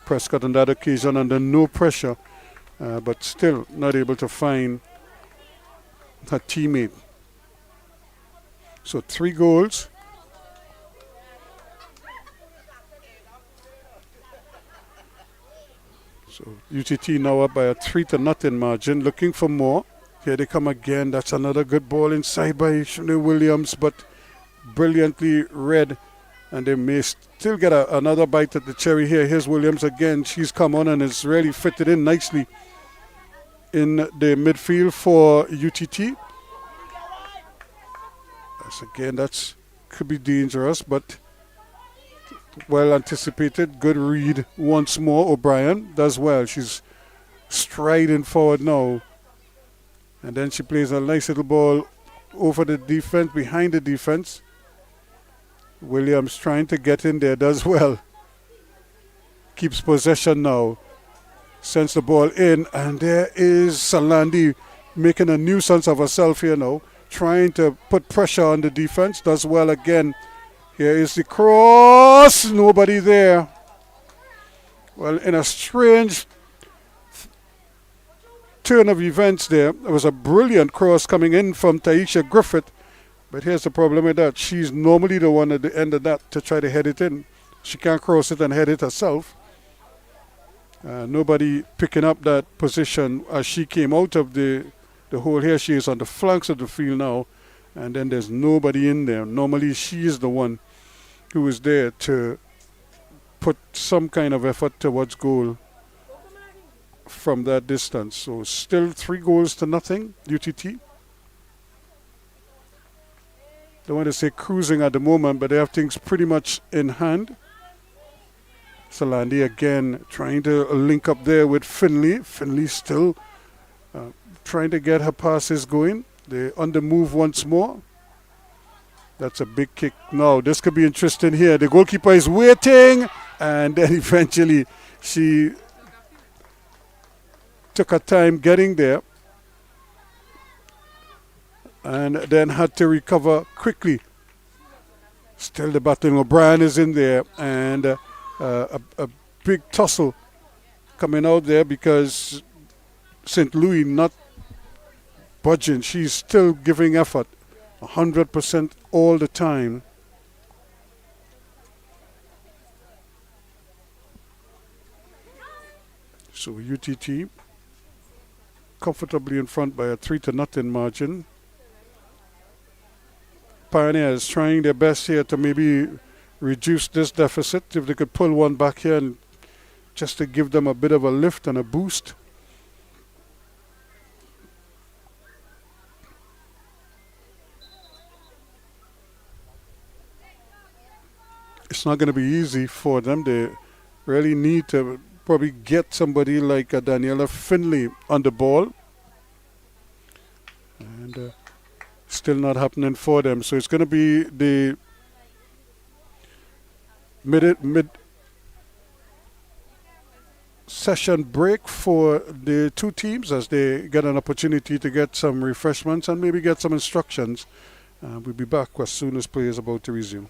Prescott on that occasion under no pressure, but still not able to find her teammate. So 3 goals. So UTT now up by a 3-0 margin, looking for more. Here they come again. That's another good ball inside by Shireen Williams, but brilliantly read. And they may still get another bite at the cherry here. Here's Williams again. She's come on and has really fitted in nicely in the midfield for UTT. That could be dangerous, but well anticipated. Good read once more. O'Brien does well. She's striding forward now. And then she plays a nice little ball over the defense, behind the defense. Williams trying to get in there, does well. Keeps possession now. Sends the ball in, and there is Salandi making a nuisance of herself here now. Trying to put pressure on the defense, does well again. Here is the cross, nobody there. Well, in a strange turn of events there was a brilliant cross coming in from Taisha Griffith. But here's the problem with that. She's normally the one at the end of that to try to head it in. She can't cross it and head it herself. Nobody picking up that position as she came out of the hole. Here she is on the flanks of the field now. And then there's nobody in there. Normally she is the one who is there to put some kind of effort towards goal from that distance. So still 3-0 UTT. Don't want to say cruising at the moment, but they have things pretty much in hand. Salandi again trying to link up there with Finley. Finley still trying to get her passes going. They're on the move once more. That's a big kick. Now this could be interesting here. The goalkeeper is waiting, and then eventually she took her time getting there. And then had to recover quickly. Still the battle. O'Brien is in there, and a big tussle coming out there because St. Louis not budging. She's still giving effort 100% all the time. So UTT comfortably in front by a 3-0 margin. Pioneers trying their best here to maybe reduce this deficit. If they could pull one back here and just to give them a bit of a lift and a boost. It's not going to be easy for them. They really need to probably get somebody like Daniela Finley on the ball. And still not happening for them. So it's going to be the mid session break for the two teams as they get an opportunity to get some refreshments and maybe get some instructions. We'll be back as soon as play is about to resume.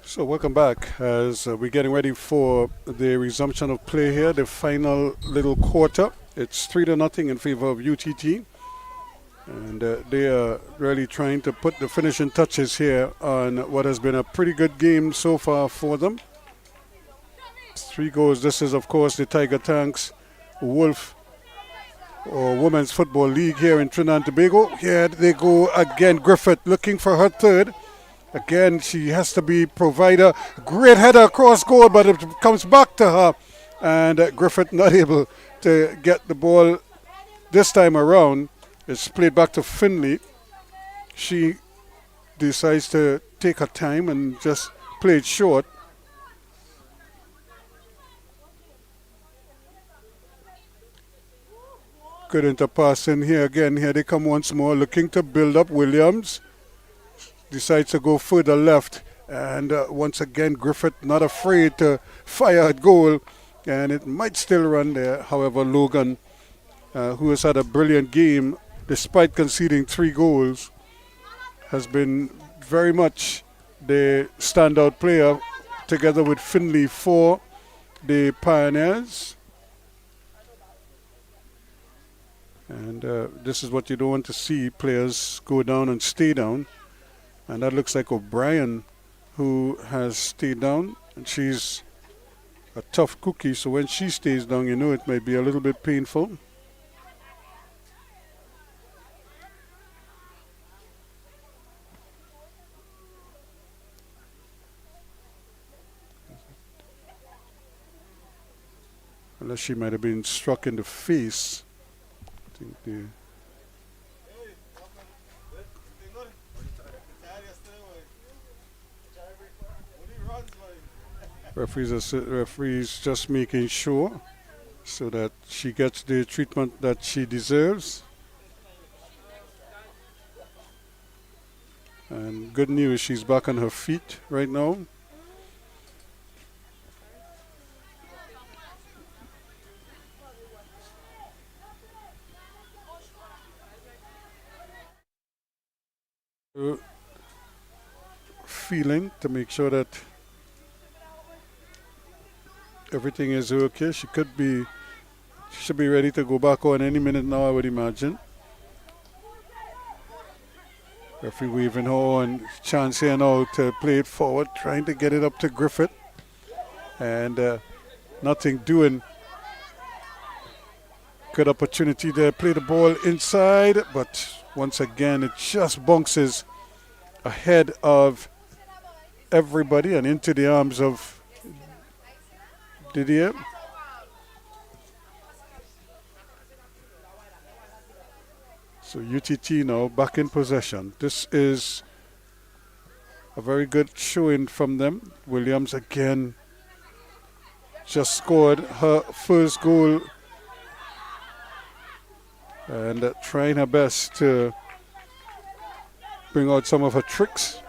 So welcome back as we're getting ready for the resumption of play here, the final little quarter. It's 3-0 in favor of UTT. And they are really trying to put the finishing touches here on what has been a pretty good game so far for them. 3 goals. This is, of course, the Tiger Tanks Wolf or Women's Football League here in Trinidad and Tobago. Here they go again. Griffith looking for her third. Again, she has to be provider. Great header across goal, but it comes back to her. And Griffith not able to get the ball this time around. It's played back to Finley. She decides to take her time and just play it short. Good interpass in here again. Here they come once more, looking to build up. Williams decides to go further left. And once again, Griffith not afraid to fire at goal. And it might still run there. However, Logan, who has had a brilliant game, despite conceding 3 goals, has been very much the standout player together with Finley for the Pioneers. And this is what you don't want to see, players go down and stay down. And that looks like O'Brien, who has stayed down. And she's a tough cookie, so when she stays down, you know it might be a little bit painful. Unless she might have been struck in the face. I think the referees just making sure so that she gets the treatment that she deserves. And good news, she's back on her feet right now. Feeling to make sure that everything is okay. She should be ready to go back on any minute now, I would imagine. Referee waving her on. Chance here now to play it forward, trying to get it up to Griffith. And nothing doing. Good opportunity there. Play the ball inside, but once again, it just bounces ahead of everybody and into the arms of Didier. So UTT now back in possession. This is a very good showing from them. Williams again just scored her first goal and trying her best to bring out some of her tricks.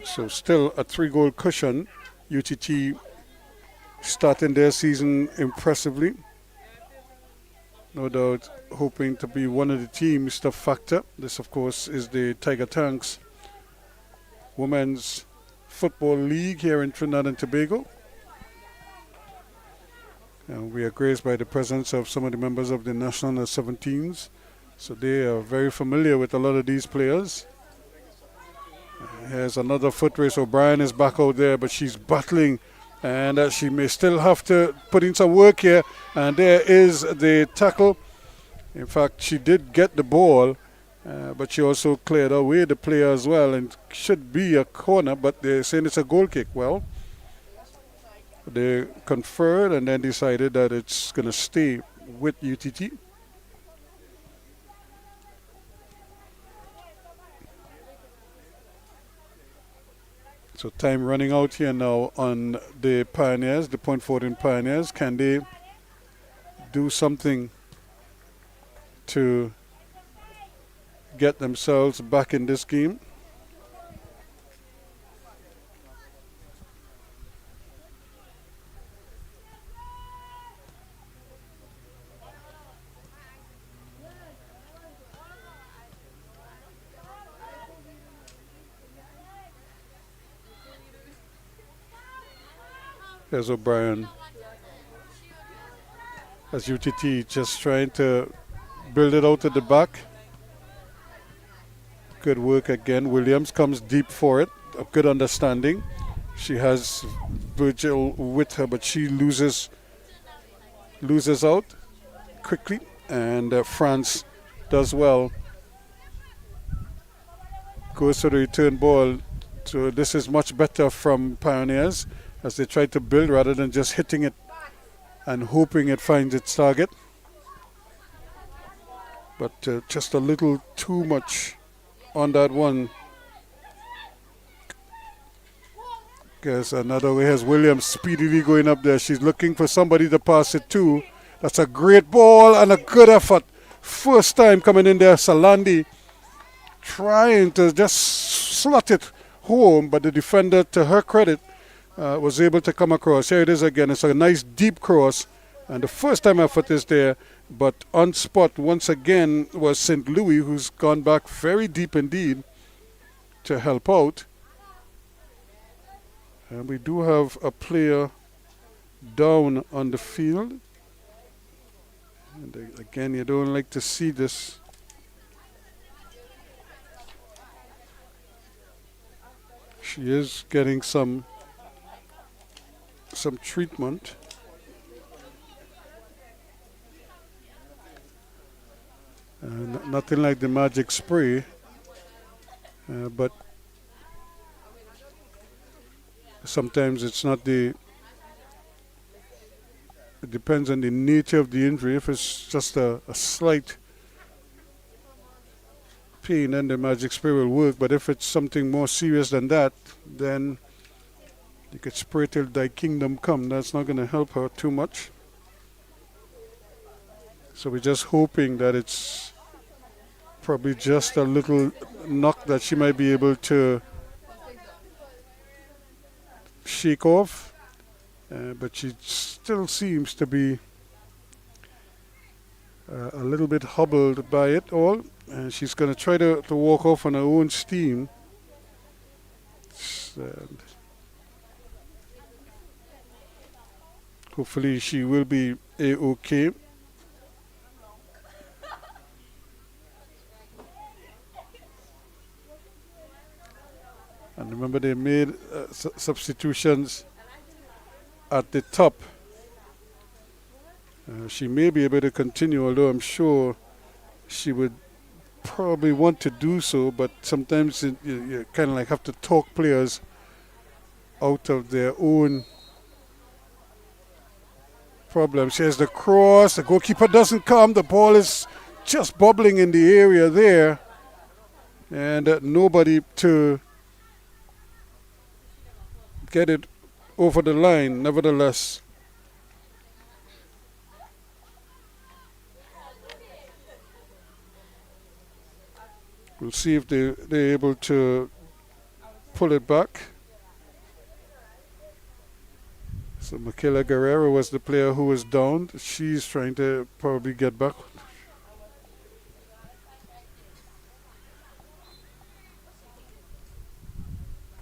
So still a 3-goal cushion. UTT starting their season impressively. No doubt hoping to be one of the teams to factor. This, of course, is the Tiger Tanks Women's Football League here in Trinidad and Tobago. And we are graced by the presence of some of the members of the National Under-17s. So they are very familiar with a lot of these players. Here's another foot race. O'Brien is back out there, but she's battling. And she may still have to put in some work here. And there is the tackle. In fact, she did get the ball, but she also cleared away the player as well. And should be a corner, but they're saying it's a goal kick. Well, they conferred and then decided that it's going to stay with UTT. So time running out here now on the Pioneers, the point forward in Pioneers. Can they do something to get themselves back in this game? There's O'Brien. As UTT just trying to build it out at the back. Good work again. Williams comes deep for it. A good understanding. She has Virgil with her, but she loses out quickly. And France does well. Goes to the return ball. So this is much better from Pioneers, as they try to build rather than just hitting it and hoping it finds its target. But just a little too much on that one. There's another way. Here's Williams speedily going up there. She's looking for somebody to pass it to. That's a great ball and a good effort. First time coming in there, Salandi trying to just slot it home, but the defender, to her credit, was able to come across. Here it is again. It's a nice deep cross, and the first time effort is there, but on spot once again was St. Louis, who's gone back very deep indeed to help out. And we do have a player down on the field. And again, you don't like to see this. She is getting some treatment. Nothing like the magic spray, but sometimes it's not it depends on the nature of the injury. If it's just a slight pain, then the magic spray will work. But if it's something more serious than that, then you could spray till thy kingdom come. That's not going to help her too much. So we're just hoping that it's probably just a little knock that she might be able to shake off, but she still seems to be a little bit hobbled by it all, and she's going to try to walk off on her own steam. And hopefully she will be A-OK. And remember, they made substitutions at the top. She may be able to continue, although I'm sure she would probably want to do so, but sometimes you kind of like have to talk players out of their own problems. Here's the cross. The goalkeeper doesn't come. The ball is just bubbling in the area there, and nobody to get it over the line, nevertheless. We'll see if they're able to pull it back. So Michaela Guerrero was the player who was down. She's trying to probably get back.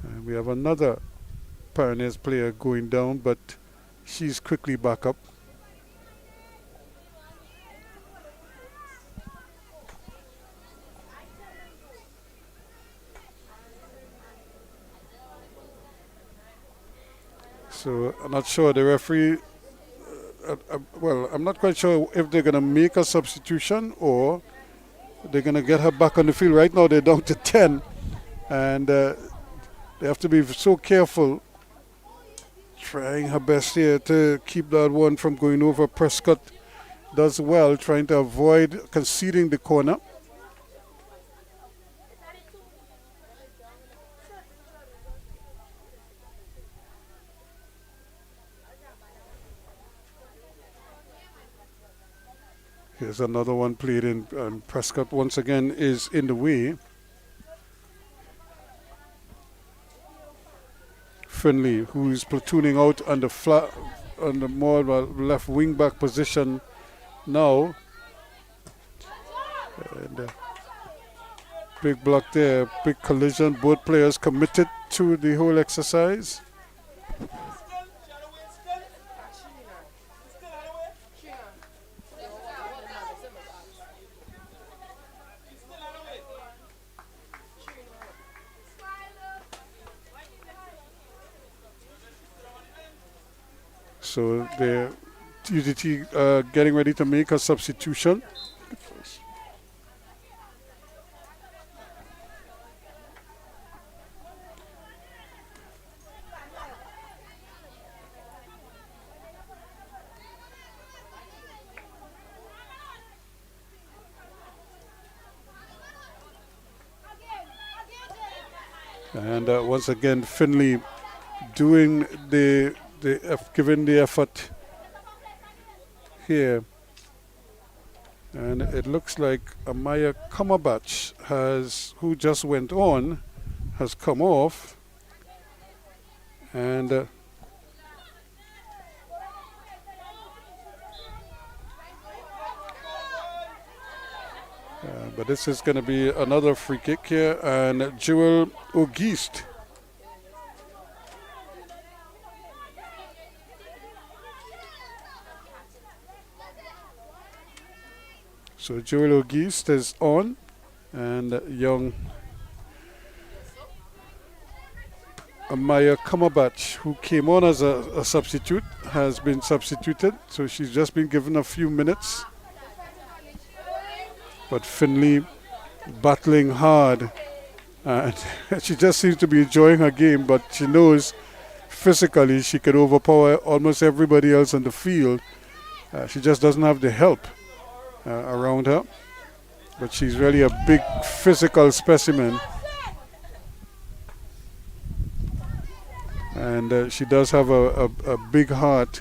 And we have another Pioneers player going down, but she's quickly back up. So I'm not sure the referee, well, I'm not quite sure if they're going to make a substitution or they're going to get her back on the field. Right now they're down to 10, and they have to be so careful, trying her best here to keep that one from going over. Prescott does well, trying to avoid conceding the corner. Here's another one played in, and Prescott once again is in the way. Finley, who's platooning out on the more left wing back position now. And big block there, big collision. Both players committed to the whole exercise. So the UTT getting ready to make a substitution. And once again, Finley doing giving the effort here. And it looks like Amaya Kamabach who just went on, has come off. And but this is going to be another free kick here, and Jewel Auguste. So Jewel Auguste is on, and young Amaya Kamabach, who came on as a substitute, has been substituted. So she's just been given a few minutes. But Finley battling hard, and she just seems to be enjoying her game, but she knows physically she can overpower almost everybody else on the field. She just doesn't have the help around her, but she's really a big physical specimen, and she does have a big heart.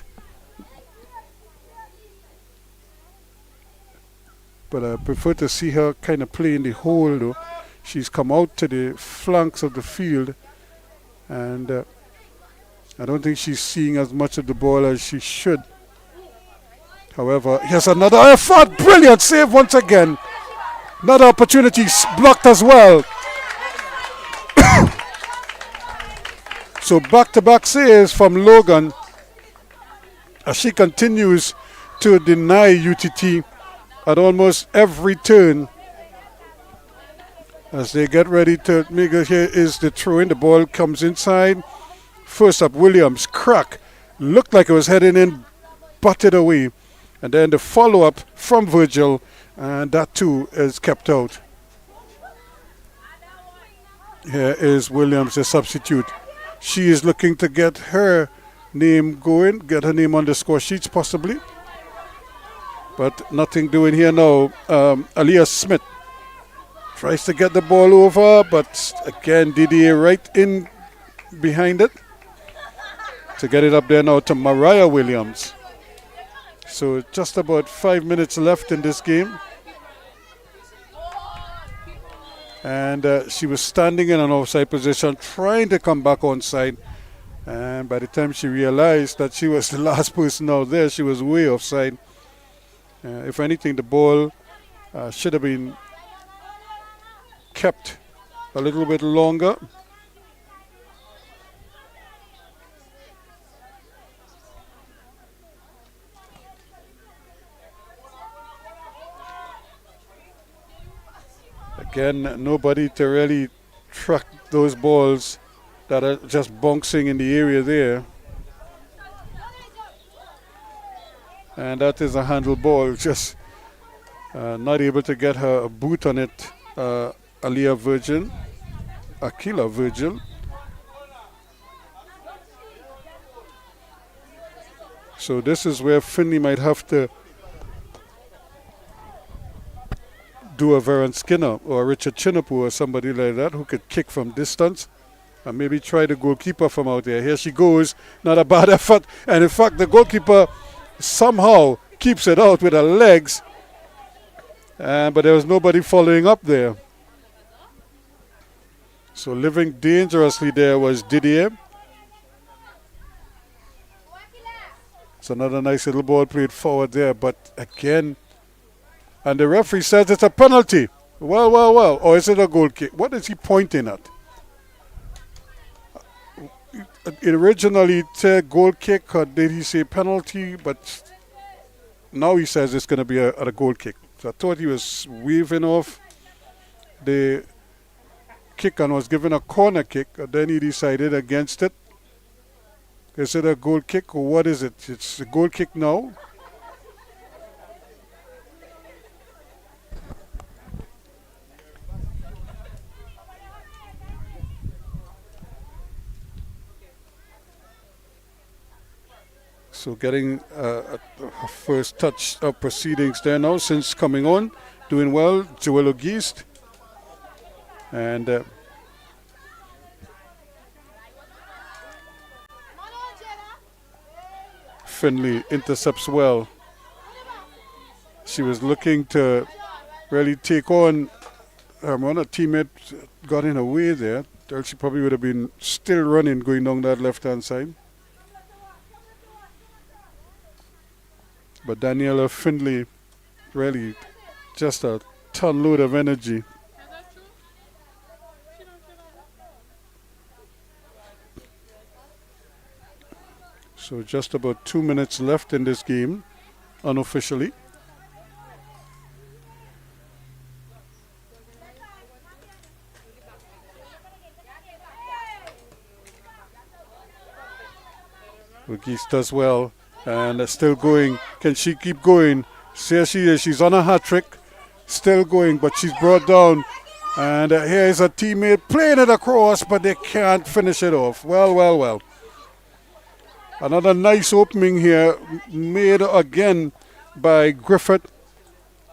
But I prefer to see her kind of play in the hole, though. She's come out to the flanks of the field, and I don't think she's seeing as much of the ball as she should. However, here's another effort. Brilliant save once again. Another opportunity blocked as well. So back-to-back saves from Logan as she continues to deny UTT at almost every turn. As they get ready to make it, here is the throw-in. The ball comes inside. First up, Williams, crack. Looked like it was heading in, butted away. And then the follow-up from Virgil, and that too is kept out. Here is Williams, the substitute. She is looking to get her name going, get her name on the score sheets possibly. But nothing doing here now. Aliyah Smith tries to get the ball over, but again Didier right in behind it to get it up there now to Mariah Williams. So just about 5 minutes left in this game. And she was standing in an offside position, trying to come back onside. And by the time she realized that she was the last person out there, she was way offside. If anything, the ball should have been kept a little bit longer. Again, nobody to really track those balls that are just bouncing in the area there. And that is a handle ball, just not able to get her a boot on it. Akila Virgil. So this is where Finley might have to do a Varen Skinner or a Richard Chinopu or somebody like that who could kick from distance and maybe try the goalkeeper from out there. Here she goes, not a bad effort, and in fact the goalkeeper somehow keeps it out with her legs, but there was nobody following up there. So living dangerously there was Didier. It's another nice little ball played forward there, but again, and the referee says it's a penalty. Well. Or is it a goal kick? What is he pointing at? It originally said goal kick, or did he say penalty? But now he says it's going to be a goal kick. So I thought he was waving off the kick and was given a corner kick. And then he decided against it. Is it a goal kick or what is it? It's a goal kick now. So getting a first touch of proceedings there now since coming on. Doing well, Joel Auguste. And Finley intercepts well. She was looking to really take on her teammate, got in her way there. Else she probably would have been still running going down that left-hand side. But Daniela Findlay, really just a ton load of energy. So just about 2 minutes left in this game, unofficially. Regis does well. And still going. Can she keep going? Here she is. She's on a hat trick. Still going, but she's brought down. And here is a teammate playing it across, but they can't finish it off. Well. Another nice opening here, made again by Griffith.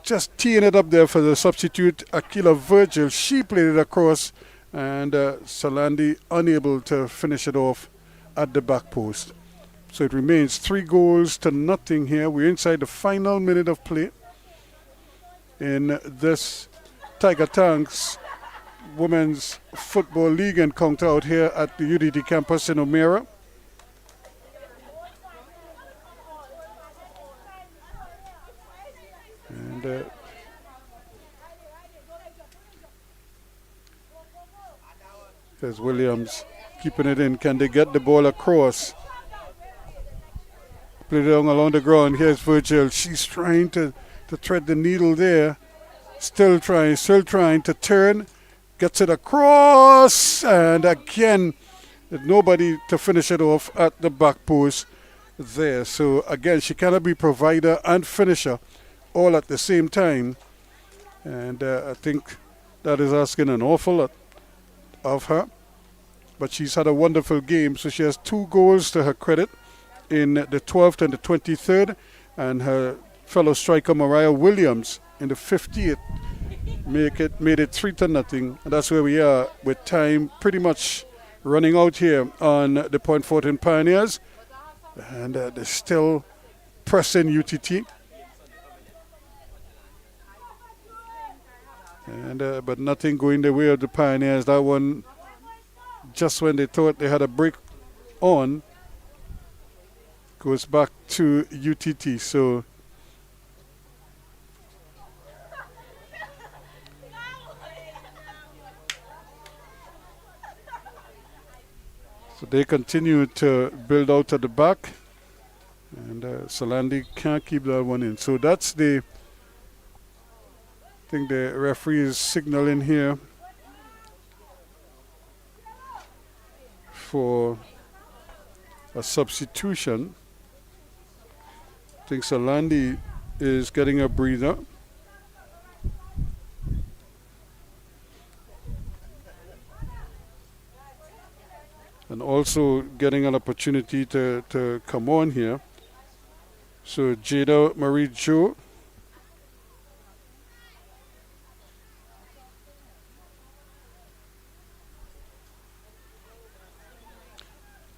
Just teeing it up there for the substitute, Akila Virgil. She played it across, and Salandi unable to finish it off at the back post. So it remains 3-0 here. We're inside the final minute of play in this Tiger Tanks Women's Football League encounter out here at the UTT campus in O'Meara. And there's Williams keeping it in. Can they get the ball across? Play it along the ground. Here's Virgil. She's trying to thread the needle there. Still trying to turn. Gets it across. And again, nobody to finish it off at the back post there. So again, she cannot be provider and finisher all at the same time. And I think that is asking an awful lot of her. But she's had a wonderful game. So she has 2 goals to her credit in the 12th and the 23rd. And her fellow striker Mariah Williams in the 50th made it 3-0. And that's where we are with time pretty much running out here on the Point Fortin Pioneers. And they're still pressing UTT. And but nothing going the way of the Pioneers. That one, just when they thought they had a break on, goes back to UTT. So they continue to build out at the back, and Solandi can't keep that one in. So that's I think the referee is signaling here for a substitution. I think Solandi is getting a breather. And also getting an opportunity to come on here. So Jada Marie Jo.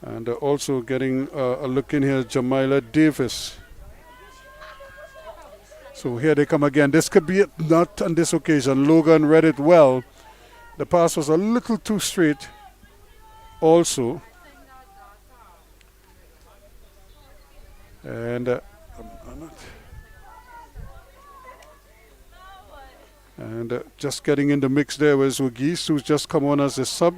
And also getting a look in here, Jamila Davis. So here they come again. This could be it, not on this occasion. Logan read it well. The pass was a little too straight also. And just getting in the mix there was Wugis, who's just come on as a sub.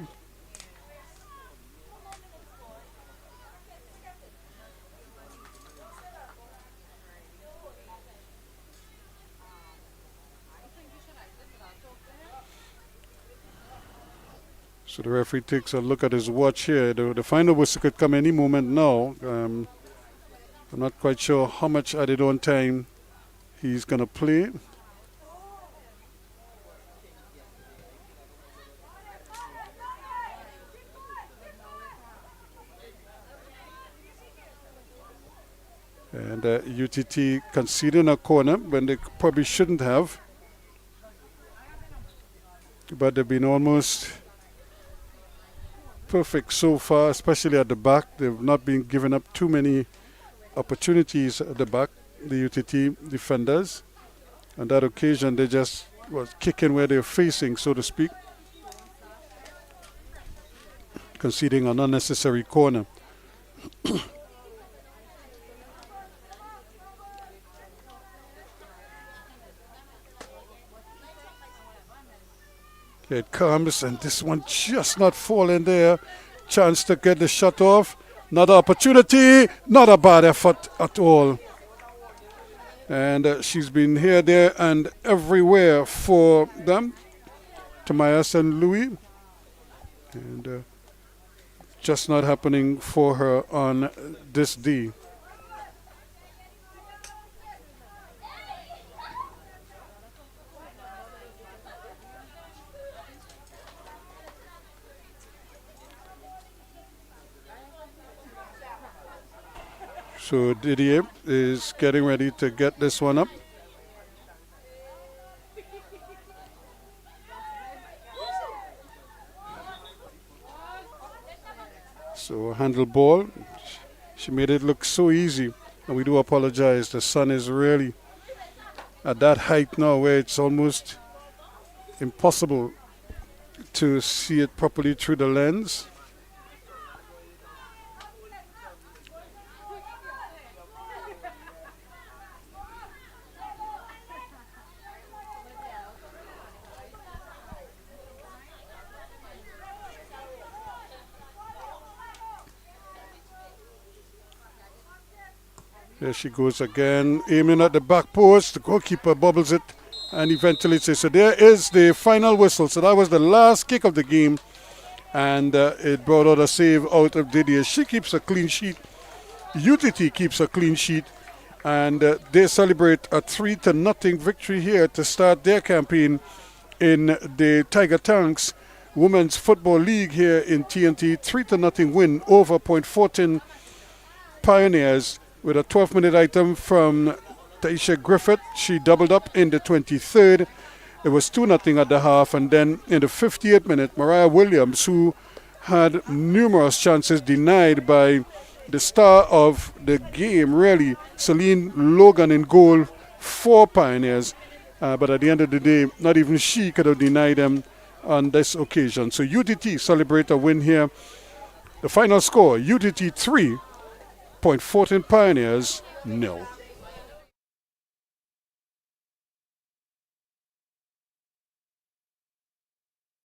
So the referee takes a look at his watch here. The final whistle could come any moment now. I'm not quite sure how much added on time he's going to play. And UTT conceding a corner when they probably shouldn't have. But they've been almost perfect so far, especially at the back. They've not been giving up too many opportunities at the back, the UTT defenders. On that occasion, they just was kicking where they're facing, so to speak, conceding an unnecessary corner. Here it comes, and this one just not falling there. Chance to get the shot off. Another opportunity. Not a bad effort at all. And she's been here, there, and everywhere for them. Tamaya St. Louis. And just not happening for her on this day. So Didier is getting ready to get this one up. So handle ball. She made it look so easy. And we do apologize. The sun is really at that height now where it's almost impossible to see it properly through the lens. There she goes again, aiming at the back post. The goalkeeper bobbles it and he ventilates it. So there is the final whistle. So that was the last kick of the game. And it brought out a save out of Didier. She keeps a clean sheet. UTT keeps a clean sheet. And they celebrate a 3-0 victory here to start their campaign in the Tiger Tanks Women's Football League here in TNT. 3-0 win over Point Fortin Pioneers, with a 12-minute item from Taisha Griffith. She doubled up in the 23rd. It was 2-0 at the half. And then in the 58th minute, Mariah Williams, who had numerous chances denied by the star of the game, really, Celine Logan, in goal for Pioneers. But at the end of the day, not even she could have denied them on this occasion. So UTT celebrate a win here. The final score, UTT 3, Point Fortin Pioneers 0.